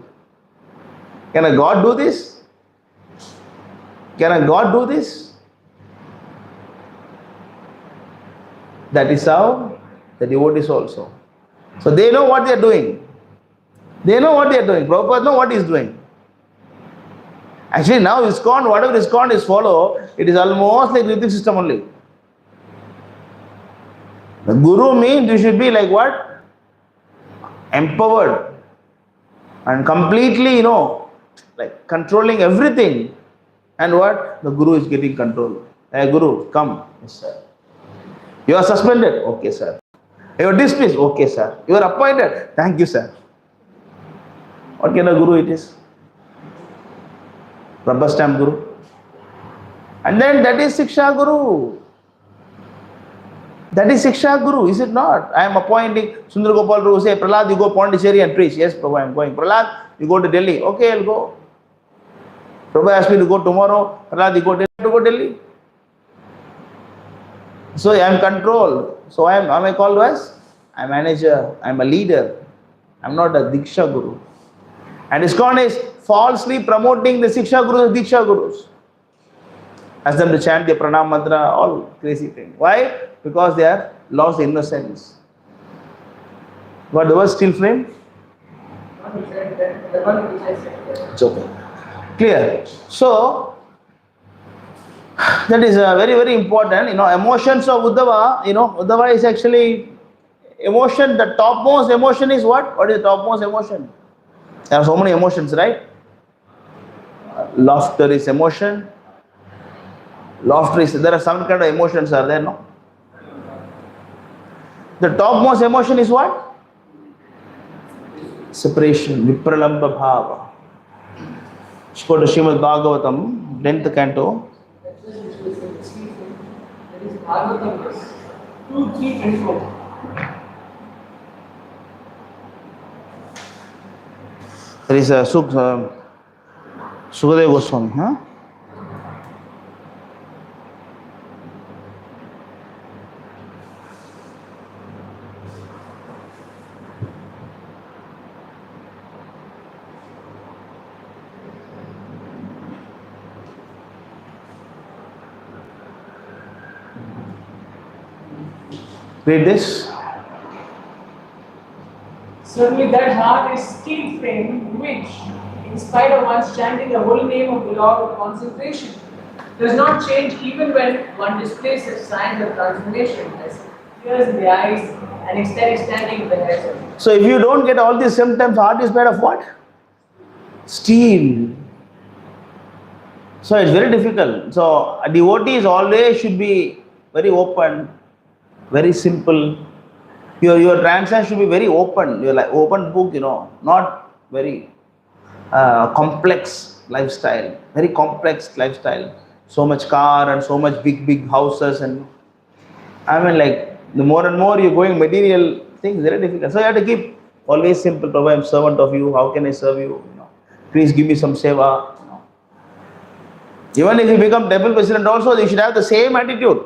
Can a God do this? Can a God do this? That is how the devotees also. So they know what they are doing. Prabhupada knows what he is doing. Actually, now Iskm, whatever Iskm is follow, it is almost like Ritik system only. The Guru means you should be like what? Empowered and completely, like controlling everything. And what? The Guru is getting control. Hey Guru, come. Yes, sir. You are suspended. Okay, sir. You are dismissed. Okay, sir. You are appointed. Thank you, sir. What kind of Guru it is? Rubber stamp Guru. And then that is Siksha Guru. That is Siksha Guru, is it not? I am appointing Sundar Gopal Prabhu, say, Prahlad, you go Pondicherry and preach. Yes, Prabhu, I am going. Prahlad, you go to Delhi. Okay, I will go. Prabhu asked me to go tomorrow. Prahlad, you go Delhi. So I am controlled. So am I called as? I am a manager. I am a leader. I am not a Diksha Guru. And Iskm is falsely promoting the Siksha Gurus, Diksha Gurus. Ask them to chant the Pranam Mantra, all crazy thing. Why? Because they are lost innocence. What the word still frame? It's okay. Clear. So, that is very, very important. Emotions of Uddhava, Uddhava is actually emotion. The topmost emotion is what? What is the topmost emotion? There are so many emotions, right? Laughter is emotion. There are some kind of emotions are there, no? The topmost emotion is what? Separation, Vipralamba Bhava. Go to Srimad Bhagavatam, 10th canto. That is Bhagavatam 2:3-24. There is a Sukadeva Goswami, huh? Read this. Certainly that heart is steel frame which, in spite of one's chanting the holy name of the Lord with concentration, does not change even when one displays such signs of transformation as tears in the eyes and extending in the head. So if you don't get all these symptoms, heart is made of what? Steel. So it's very difficult. So a devotee always should be very open, very simple. Your transaction should be very open. You're like open book, not very complex lifestyle. Very complex lifestyle. So much car and so much big houses, and I mean, like, the more and more you're going material things, very difficult. So you have to keep always simple. Prabhu, I'm servant of you. How can I serve you? Please give me some seva. Even if you become temple president, also you should have the same attitude.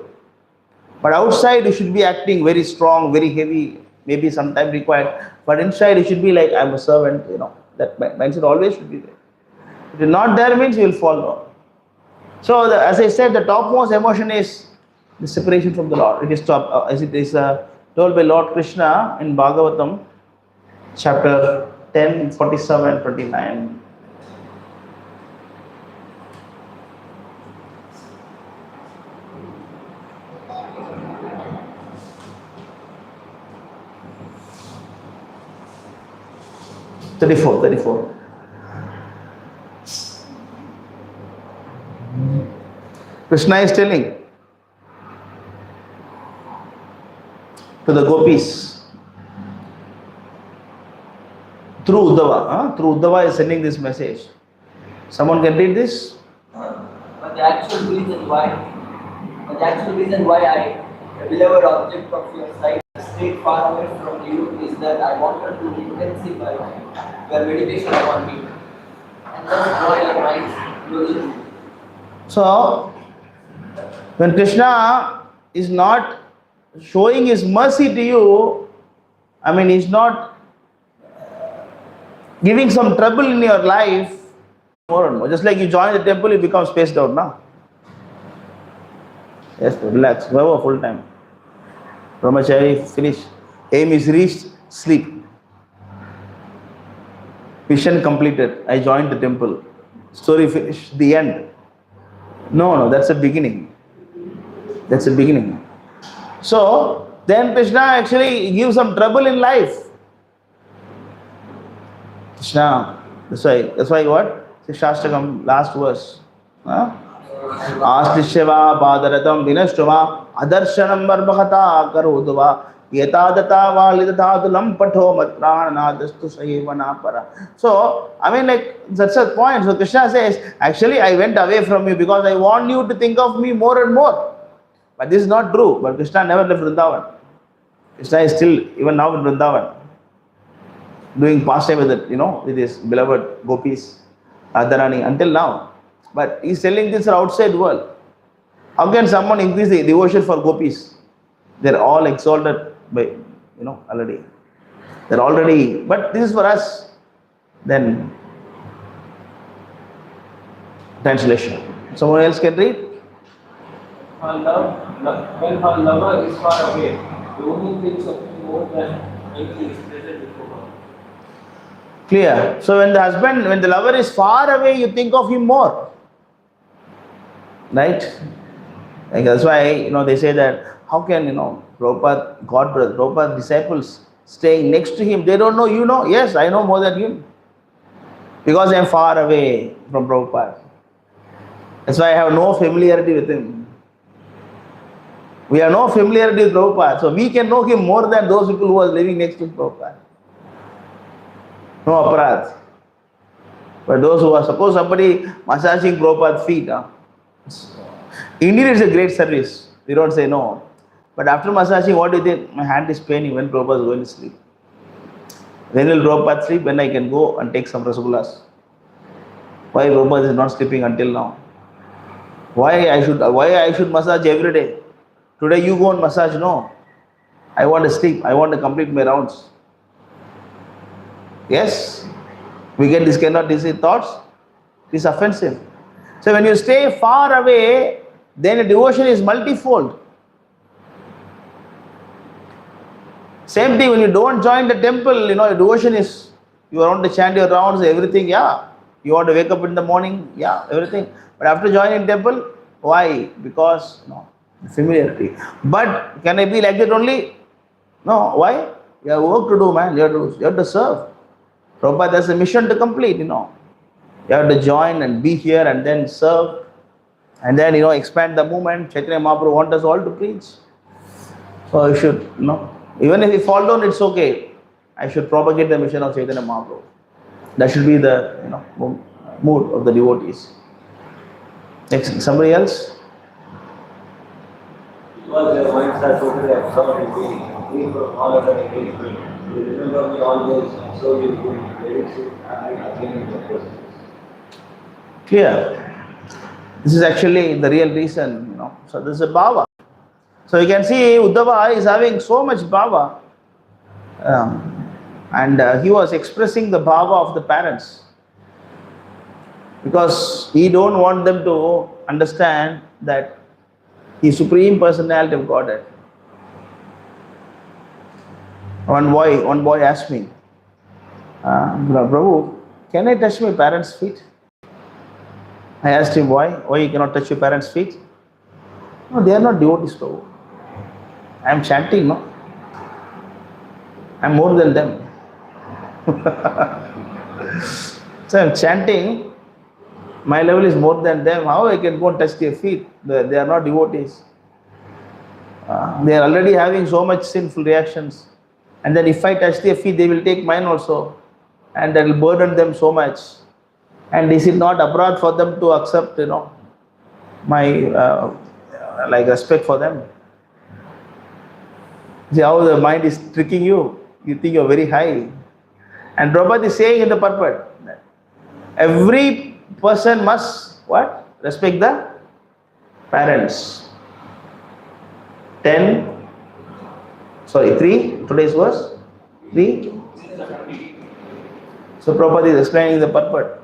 But outside you should be acting very strong, very heavy. Maybe sometime required. But inside you should be like, I'm a servant. That mindset always should be there. If it's not there, means you will fall down. So as I said, the topmost emotion is the separation from the Lord. It is as it is told by Lord Krishna in Bhagavatam, chapter 10, 47, 29. Thirty-four. Krishna is telling to the gopis through Uddhava. Through Uddhava is sending this message. Someone can read this? But the actual reason why I, a beloved object of your sight, stayed far away from you is that I wanted to intensify your meditation upon me and thus draw your minds closer to me. So, when Krishna is not showing his mercy to you, I mean, he's not giving some trouble in your life, more and more. Just like you join the temple, you become spaced out now. Yes, relax, go full time. Brahmachari, finish. Aim is reached, sleep. Mission completed. I joined the temple. Story finished. The end. No, that's a beginning. That's a beginning. So, then Krishna actually gives some trouble in life. Krishna, that's why what? Shastakam, last verse. Astishyava badaratam vinashtva adarshanam barbhata karodva yetadata validatadulam patho matranadastu sayevana para. So, I mean, like, that's a point. So Krishna says, actually I went away from you because I want you to think of me more and more. But this is not true. But Krishna never left Vrindavan. Krishna is still, even now in Vrindavan, doing pastime with it, with his beloved gopis, Radharani, until now. But he's telling this outside world. How can someone increase the devotion for gopis? They're all exalted by, already. They're already, but this is for us. Then, translation. Someone else can read? When her lover is far away, the woman thinks of him more than anything is present before her. Clear. So when the lover is far away, you think of him more. Right? Like that's why, they say that, how can, Prabhupada disciples staying next to him, they don't know, yes, I know more than him. Because I am far away from Prabhupada. That's why I have no familiarity with him. We have no familiarity with Prabhupada, so we can know him more than those people who are living next to Prabhupada. No aparadh. But those who are, suppose somebody massaging Prabhupada's feet, indeed it's a great service. We don't say no. But after massaging, what do you think? My hand is paining when Prabhupada is going to sleep. When will Prabhupada sleep? When I can go and take some rasagullas. Why Prabhupada is not sleeping until now? Why I should massage every day? Today you go and massage, no. I want to sleep. I want to complete my rounds. Yes? We get this kind of thoughts. It's offensive. So when you stay far away, then the devotion is multifold. Same thing when you don't join the temple, your devotion is, you want to chant your rounds, everything, yeah. You want to wake up in the morning, yeah, everything. But after joining temple, why? Because, familiarity. But can I be like that only? No, why? You have work to do, man. You have to serve. Prabhupada has a mission to complete, You have to join and be here and then serve. And then, expand the movement. Chaitanya Mahaprabhu wants us all to preach. So you should, Even if we fall down, it's okay. I should propagate the mission of Chaitanya Mahaprabhu. That should be the mood of the devotees. Next, somebody else? Because their minds are totally absorbed in being free from all other engagement. You remember me always, so you will very soon again in the process. Clear. This is actually the real reason, So this is a bhava. So you can see Uddhava is having so much bhava. And he was expressing the bhava of the parents. Because he don't want them to understand that the Supreme Personality of Godhead. One boy asked me, Prabhu, can I touch my parents' feet? I asked him why you cannot touch your parents' feet? No, they are not devotees, Prabhu. I am chanting, no? I am more than them. So I am chanting, my level is more than them. How I can go and touch their feet? They are not devotees. They are already having so much sinful reactions. And then if I touch their feet, they will take mine also. And that will burden them so much. And is it not aparadh for them to accept, my respect for them? See how the mind is tricking you. You think you are very high. And Prabhupada is saying in the purport, every person must what? Respect the parents. 3, today's verse, 3. So Prabhupada is explaining the purport.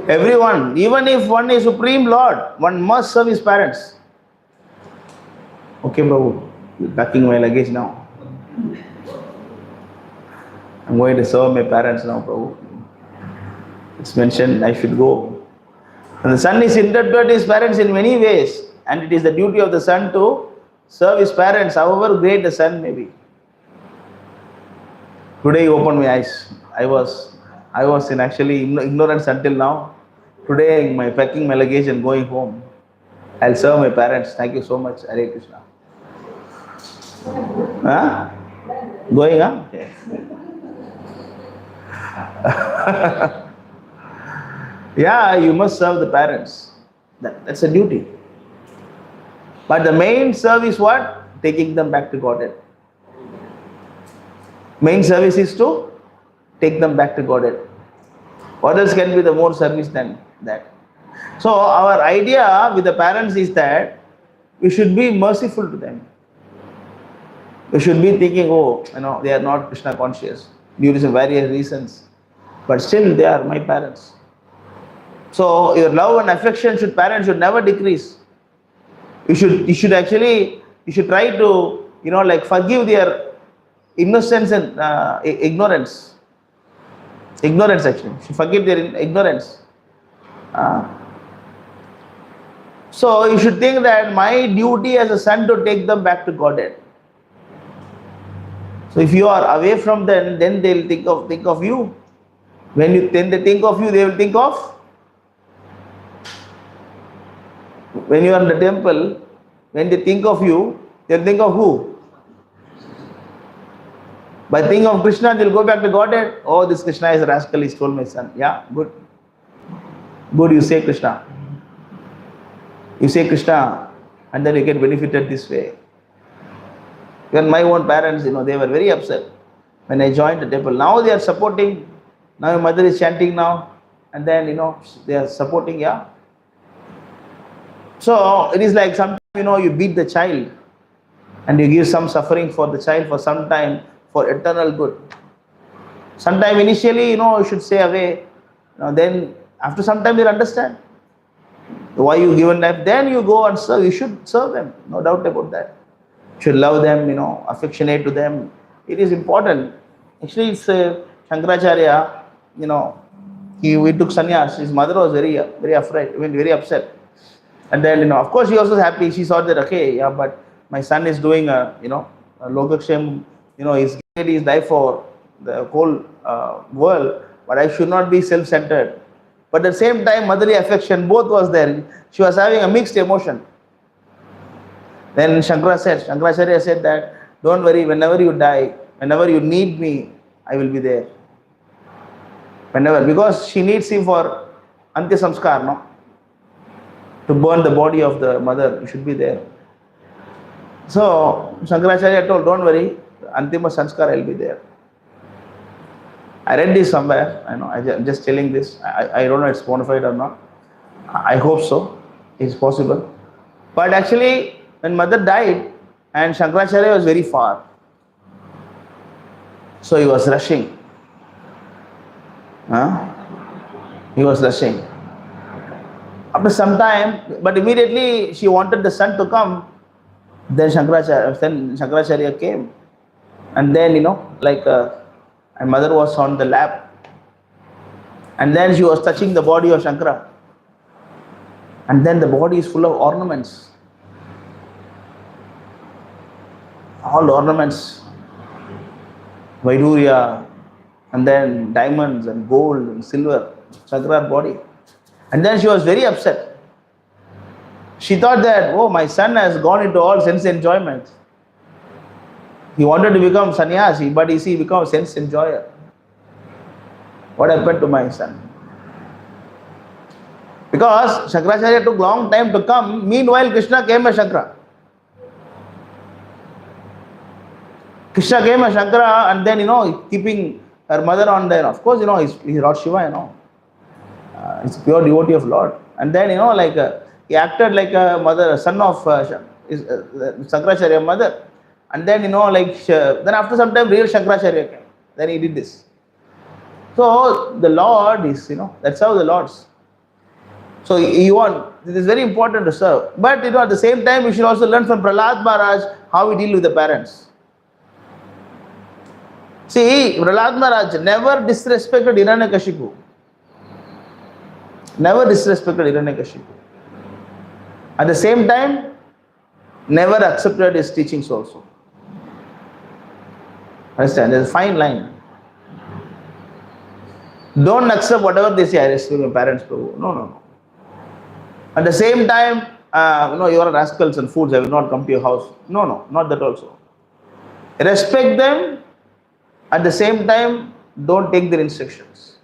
Everyone, even if one is Supreme Lord, one must serve his parents. Okay, Prabhu, you're packing my luggage now. I'm going to serve my parents now, Prabhu. It's mentioned I should go. And the son is indebted to his parents in many ways, and it is the duty of the son to serve his parents, however great the son may be. Today you opened my eyes. I was in actually ignorance until now. Today I'm packing my luggage and going home. I'll serve my parents. Thank you so much. Hare Krishna. Huh? Going, huh? Okay. Yeah, you must serve the parents. That's a duty. But the main service what? Taking them back to Godhead. Main service is to take them back to Godhead. What else can be the more service than that? So our idea with the parents is that we should be merciful to them. We should be thinking, they are not Krishna conscious due to various reasons, but still they are my parents. So your love and affection parents should never decrease. You should try to forgive their innocence and ignorance. Ignorance actually. You should forgive their ignorance. So you should think that my duty as a son to take them back to Godhead. So if you are away from them, then they will think of you. When they think of you, they will think of. When you are in the temple, when they think of you, they will think of who? By thinking of Krishna, they will go back to Godhead. Oh, this Krishna is a rascal, he stole my son. Yeah, good. Good, you say Krishna. You say Krishna, and then you get benefited this way. Even my own parents, they were very upset when I joined the temple. Now they are supporting. Now your mother is chanting now, and then they are supporting. Yeah. So it is like sometimes you beat the child, and you give some suffering for the child for some time for eternal good. Sometime initially you should stay away. Then after some time they'll understand why you given that. Then you go and serve. You should serve them. No doubt about that. Should love them, affectionate to them. It is important. Actually, it's Shankaracharya, he took sannyas. His mother was very afraid, very upset. And then, of course, she was also happy. She saw that, okay, yeah, but my son is doing, Lokakshem, he's given his life for the whole world, but I should not be self-centered. But at the same time, motherly affection, both was there. She was having a mixed emotion. Then Shankaracharya said that, don't worry, whenever you die, whenever you need me, I will be there. Whenever, because she needs him for Antya Samskar, no? To burn the body of the mother, you should be there. So Shankaracharya told, don't worry, Antima Sanskar, I'll be there. I read this somewhere, I'm just telling this. I don't know if it's bona fide or not. I hope so, it's possible. But actually, when mother died, and Shankaracharya was very far, so he was rushing. He was rushing. After some time, but immediately she wanted the son to come. Then Shankaracharya came, and then and mother was on the lap, and then she was touching the body of Shankara, and then the body is full of ornaments, all ornaments, Vaidurya, and then diamonds and gold and silver, Shankara's body, and then she was very upset. She thought that, oh, my son has gone into all sense enjoyment. He wanted to become sannyasi, but he became a sense enjoyer. What happened to my son? Because Shankaracharya took long time to come. Meanwhile, Krishna came as Shankara. Krishna came as Shankara, and then, keeping her mother on there. Of course, he's Lord Shiva, he's a pure devotee of Lord. And then, he acted like a mother, son of Shankaracharya mother. And then, then after some time, real Shankaracharya came. Then he did this. So, the Lord is, that's how the Lord's. So, it is very important to serve. But, at the same time, we should also learn from Prahlad Maharaj how we deal with the parents. See, Prahlad Maharaj never disrespected Hiranyakashipu. Never disrespected Hiranyakashipu. At the same time, never accepted his teachings also. Understand? There's a fine line. Don't accept whatever they say. I respect my parents, Prabhu. No. At the same time, you are rascals and fools. I will not come to your house. No, not that also. Respect them. At the same time, don't take their instructions.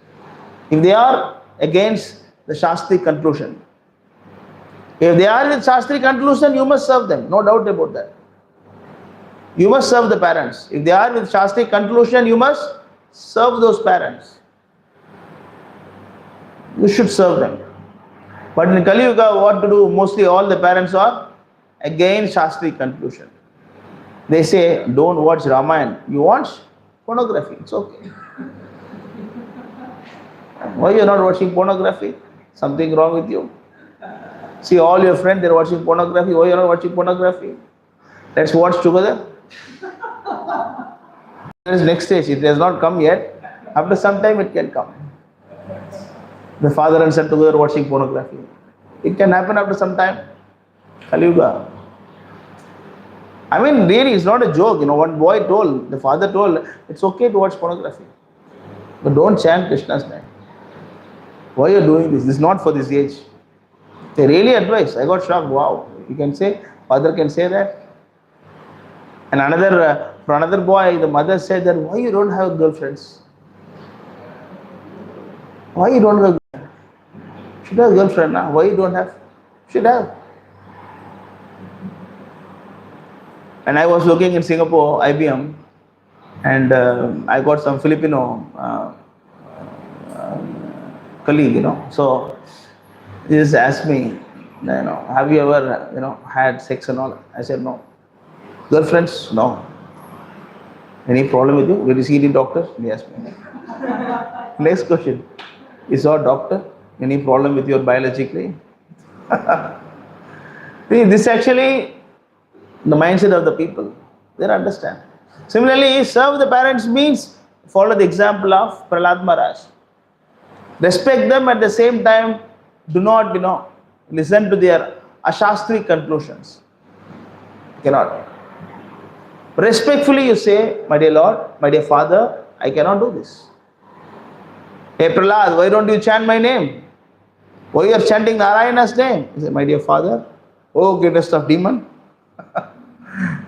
If they are against the Shastri conclusion, if they are with Shastri conclusion, you must serve them. No doubt about that. You must serve the parents. If they are with Shastri conclusion, you must serve those parents. You should serve them. But in Kali Yuga, what to do? Mostly all the parents are against Shastri conclusion. They say, don't watch Ramayana. You watch pornography. It's okay. Why you are not watching pornography? Something wrong with you? See, all your friends, they are watching pornography. Why you are not watching pornography? Let's watch together. There is next stage. It has not come yet. After some time, it can come. The father and son together watching pornography. It can happen after some time. Kali Yuga. I mean, really, it's not a joke. One boy told, the father told, it's okay to watch pornography. But don't chant Krishna's name. Why are you doing this? This is not for this age. They really advise. I got shocked. Wow. You can say, father can say that. And for another boy, the mother said that, why you don't have girlfriends? Why you don't have girlfriend? Should have girlfriend now. Why you don't have? Should have. And I was working in Singapore, IBM, and I got some Filipino colleague, So he just asked me, have you ever, had sex and all? I said no. Girlfriends? No. Any problem with you? Will you see the doctor? He asked me. Next question. Is your doctor? Any problem with your biologically? See, this actually the mindset of the people. They don't understand. Similarly, serve the parents means follow the example of Prahlad Maharaj. Respect them at the same time. Do not, listen to their ashastri conclusions. Cannot. Respectfully you say, my dear Lord, my dear Father, I cannot do this. Hey Prahlad, why don't you chant my name? Why you are chanting Narayana's name? He said, my dear Father, oh greatest of demon.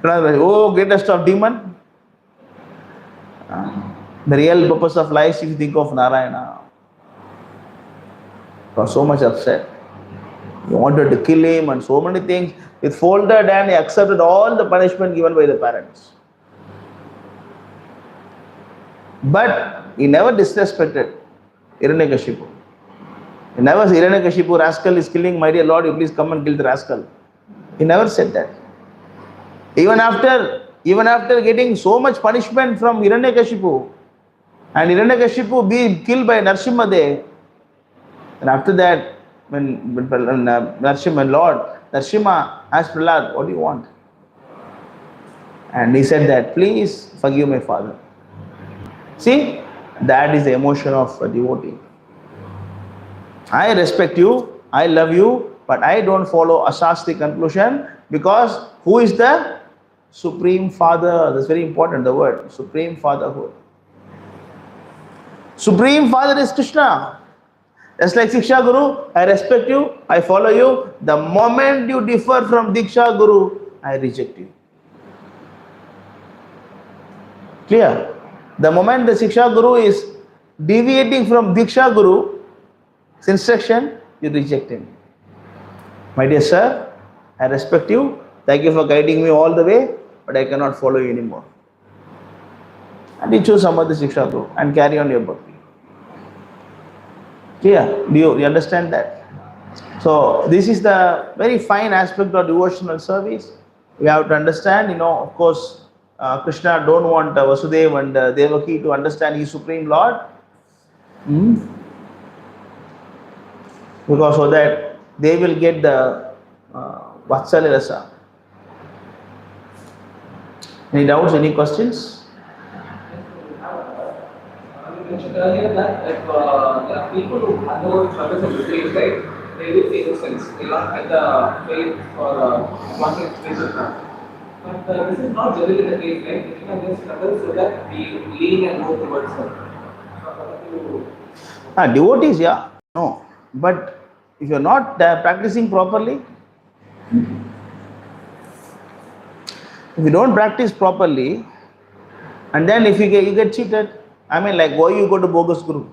Prahlad, oh greatest of demon. The real purpose of life, if you think of Narayana, was so much upset. He wanted to kill him and so many things. With folded hand, he accepted all the punishment given by the parents. But he never disrespected Hiranyakashipu. He never said, Hiranyakashipu, rascal is killing, my dear Lord, you please come and kill the rascal. He never said that. Even after getting so much punishment from Hiranyakashipu, and Hiranyakashipu be killed by Narsimhadev, and after that, when Narsimha asked Prahlad, what do you want? And he said that, please forgive my father. See, that is the emotion of a devotee. I respect you, I love you, but I don't follow a Shastri conclusion, because who is the Supreme Father? That's very important, the word, Supreme Fatherhood. Supreme Father is Krishna. Just like Siksha Guru, I respect you, I follow you. The moment you differ from Diksha Guru, I reject you. Clear? The moment the Siksha Guru is deviating from Diksha Guru's instruction, you reject him. My dear sir, I respect you. Thank you for guiding me all the way, but I cannot follow you anymore. And you choose some other Siksha Guru and carry on your bhakti. Clear? Do you understand that? So this is the very fine aspect of devotional service. We have to understand, of course, Krishna don't want Vasudeva and Devaki to understand he is Supreme Lord. Because so that they will get the Vatsalya Rasa. Any doubts, any questions? You mentioned earlier that if there are people who undergo service of retreat, right, they do innocence, they don't get the faith for one experience. But this is not generally the case, right? We can just struggle so that we lean and move towards her. Devotees, yeah. No. But if you are not practicing properly, if you don't practice properly, and then if you get cheated, I mean, like, why you go to bogus guru?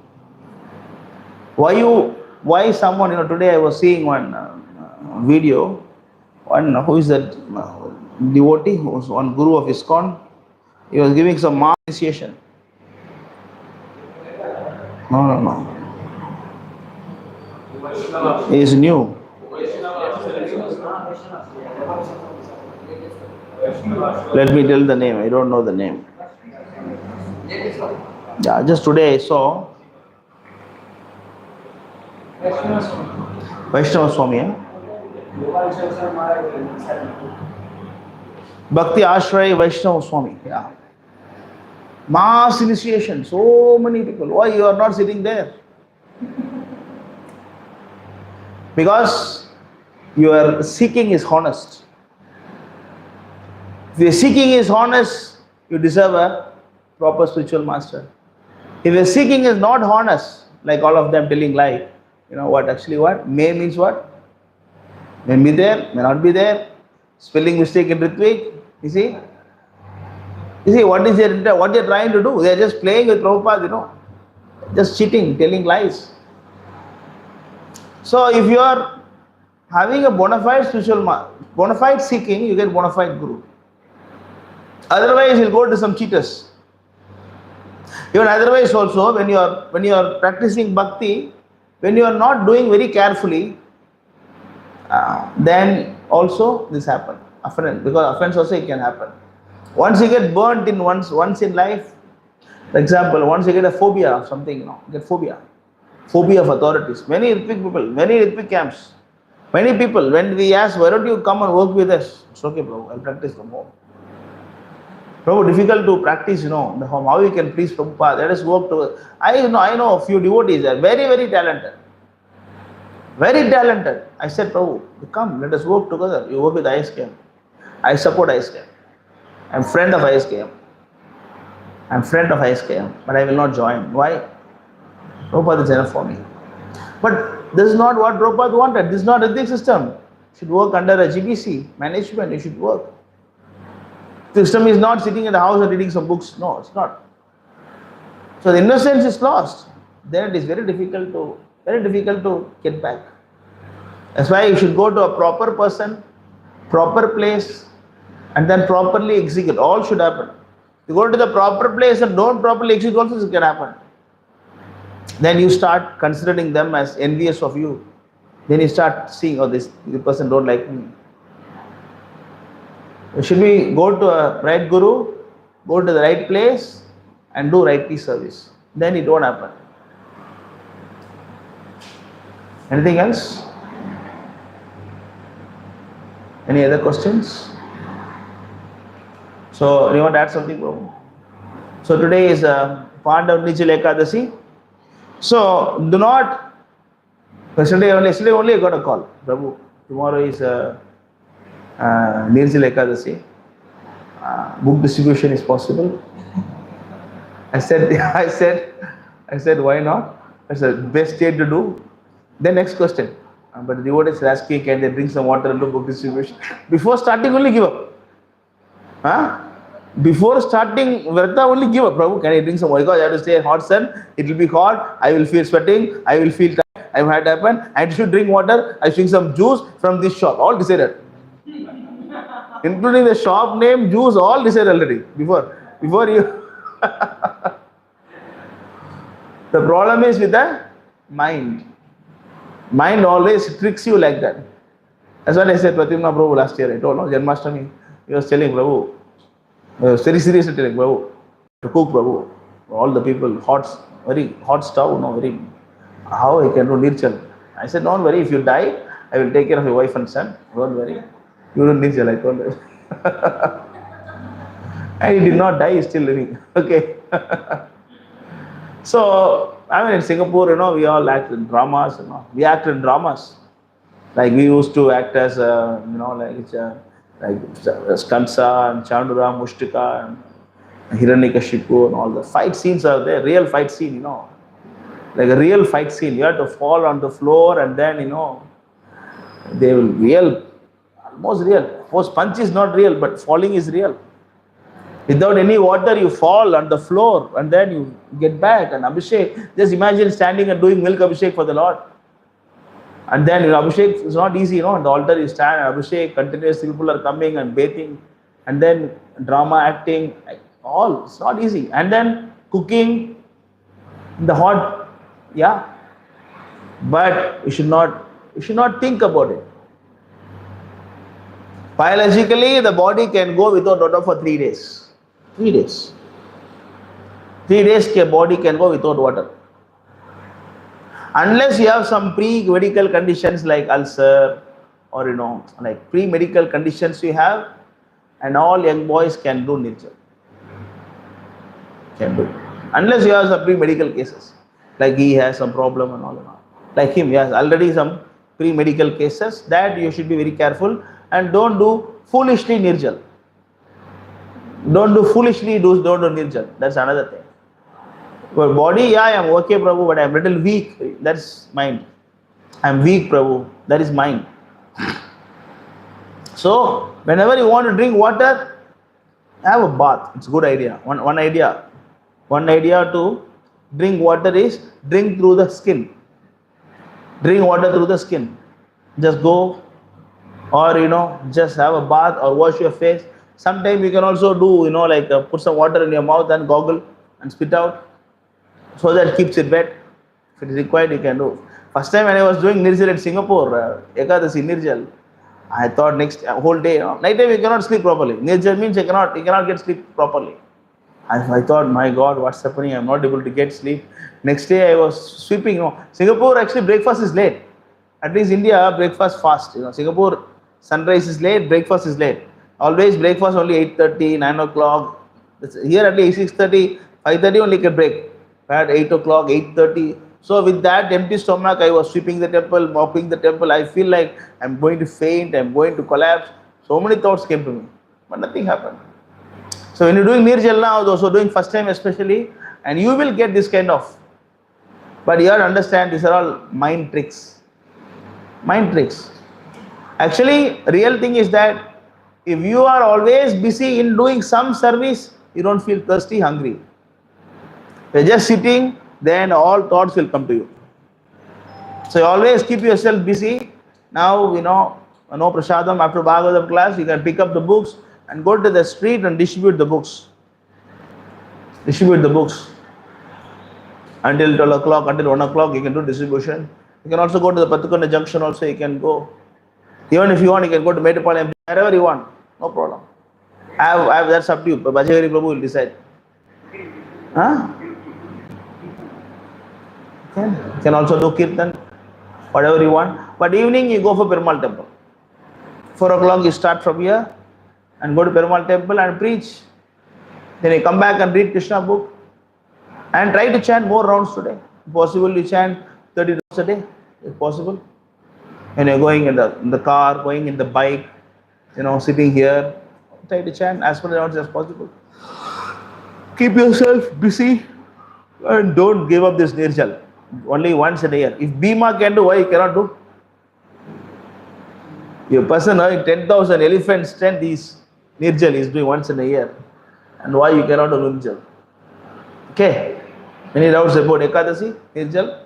Why someone, today I was seeing one video, who is that devotee, who was one guru of Iskm, he was giving some mass initiation. No. He is new. Let me tell the name, I don't know the name. Yeah, just today I saw Vaishnava Swami. Bhakti Ashray Vaishnava Swami. Yeah. Mass initiation, so many people. Why you are not sitting there? Because your seeking is honest. If your seeking is honest, you deserve a proper spiritual master. If your seeking is not honest, like all of them telling lie, what? May means what? May be there, may not be there. Spelling mistake in Ritvik. You see, what they're trying to do? They're just playing with Prabhupada, just cheating, telling lies. So if you are having a bona fide seeking, you get bona fide guru. Otherwise, you'll go to some cheaters. Even otherwise also, when you are practicing bhakti, when you are not doing very carefully, then also this happens. Because offense also it can happen. Once you get burnt in once in life, for example, once you get a phobia of something, get phobia of authorities. Many Ritvik people, many Ritvik camps, many people, when we ask, why don't you come and work with us? It's okay, Prabhu, I'll practice from home. Prabhu, difficult to practice, the home. How you can please Prabhupada? Let us work together. I know a few devotees are very, very talented. Very talented. I said, Prabhu, come, let us work together. You work with Iskm. I support Iskm. I'm friend of Iskm. I'm friend of Iskm, but I will not join. Why? Prabhupada is enough for me. But this is not what Prabhupada wanted. This is not a ethics system. You should work under a GBC management. You should work. The system is not sitting in the house and reading some books. No, it's not. So the innocence is lost. Then it is very difficult to get back. That's why you should go to a proper person, proper place, and then properly execute. All should happen. You go to the proper place and don't properly execute, also it can happen. Then you start considering them as envious of you. Then you start seeing, oh, this person don't like me. Should we go to a right guru, go to the right place, and do right peace service? Then it won't happen. Anything else? Any other questions? So, you want to add something, Prabhu? So, today is part of Nijil Ekadasi. So, do not. Yesterday only I got a call, Prabhu. Tomorrow is Nijil Ekadasi. Book distribution is possible. I said, why not? That's the best day to do. Then next question. But the devotees are asking, can they bring some water and do book distribution? Before starting, only give up. Before starting Vrata, only give up. Prabhu, can I drink some water? Because I have to stay in hot sun. It will be hot. I will feel sweating. I will feel tired. I have had happen. I should drink water. I should drink some juice from this shop. All decided. Including the shop name, juice, all decided already. Before you. The problem is with the mind. Mind always tricks you like that. That's what I said Pratimna Prabhu last year. I told him, Janmashtami, he was telling Prabhu, very seriously telling Prabhu, to cook Prabhu, all the people, very hot stove, how I can do nirjal. I said, don't worry, if you die, I will take care of your wife and son. Don't worry. You don't nirjal, I told him. And he did not die, he is still living. Okay. So, in Singapore, we all act in dramas, We act in dramas. Like we used to act as, like Skansa and Chandura, Mushtika and Hiranyakashipu and all the fight scenes are there, real fight scene, Like a real fight scene. You have to fall on the floor and then, they will real, almost real. Of course, punch is not real, but falling is real. Without any water, you fall on the floor and then you get back and Abhishek. Just imagine standing and doing milk Abhishek for the Lord. And then Abhishek is not easy, On the altar you stand and Abhishek, continuously people are coming and bathing. And then drama acting, all. It's not easy. And then cooking in the hot, But you should not think about it. Biologically, the body can go without water for 3 days. 3 days. 3 days, the body can go without water. Unless you have some pre-medical conditions like ulcer or, like pre-medical conditions you have, and all young boys can do nirjal. Can do. Unless you have some pre-medical cases, like he has some problem and all. Like him, he has already some pre-medical cases, that you should be very careful and don't do foolishly nirjal. Don't do nirjal. That's another thing. But body, I am okay, Prabhu, but I am little weak. That's mind. I am weak, Prabhu. That is mind. So, whenever you want to drink water, have a bath. It's a good idea. One idea to drink water is drink through the skin. Drink water through the skin. Just go, or just have a bath or wash your face. Sometimes you can also do, put some water in your mouth and goggle and spit out, so that it keeps it wet. If it is required, you can do. First time when I was doing nirjal at Singapore, Ekadasi nirjal, I thought next whole day, night time you cannot sleep properly. Nirjal means you cannot get sleep properly. I thought, my God, what's happening? I'm not able to get sleep. Next day I was sweeping. Singapore actually breakfast is late. At least India breakfast fast. Singapore sunrise is late, breakfast is late. Always breakfast only 8:30, 9 o'clock. Here at least 6:30, 5:30 only can break. At 8 o'clock, 8:30. So with that empty stomach, I was sweeping the temple, mopping the temple. I feel like I'm going to faint, I'm going to collapse. So many thoughts came to me, but nothing happened. So when you're doing Nirjal now, those who are doing first time especially, and you will get this kind of. But you have to understand these are all mind tricks. Mind tricks. Actually, real thing is that if you are always busy in doing some service, you don't feel thirsty, hungry. You're just sitting, then all thoughts will come to you. So you always keep yourself busy. Now, no prasadam after Bhagavatam class, you can pick up the books and go to the street and distribute the books. Distribute the books. Until 12 o'clock, until 1 o'clock, you can do distribution. You can also go to the Patukanda junction also, you can go. Even if you want, you can go to Metropolitan, wherever you want. No problem. That's up to you. Bhajagiri Prabhu will decide. Huh? You can also do Kirtan, whatever you want. But evening, you go for Perumal temple. 4 o'clock, you start from here and go to Perumal temple and preach. Then you come back and read Krishna book. And try to chant more rounds today. If possible, you chant 30 rounds a day, if possible. When you're going in the car, going in the bike, sitting here, try to chant as many rounds as possible. Keep yourself busy and don't give up this Nirjal. Only once a year. If Bhima can do, why you cannot do? Your person having 10,000 elephant strength is Nirjal is doing once in a year. And why you cannot do Nirjal? Okay. Any doubts about Ekadasi, Nirjal?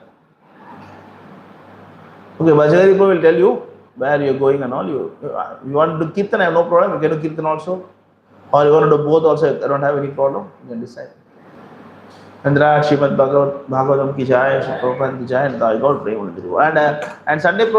Okay, Bhajagiri Prabhu will tell you where you are going and all. You want to do Kirtan, I have no problem. You can do Kirtan also. Or you want to do both also, I don't have any problem. You can decide. Andra, Srimad Bhagavatam ki jai, Prabhupada ki jai, and God pray. And Sunday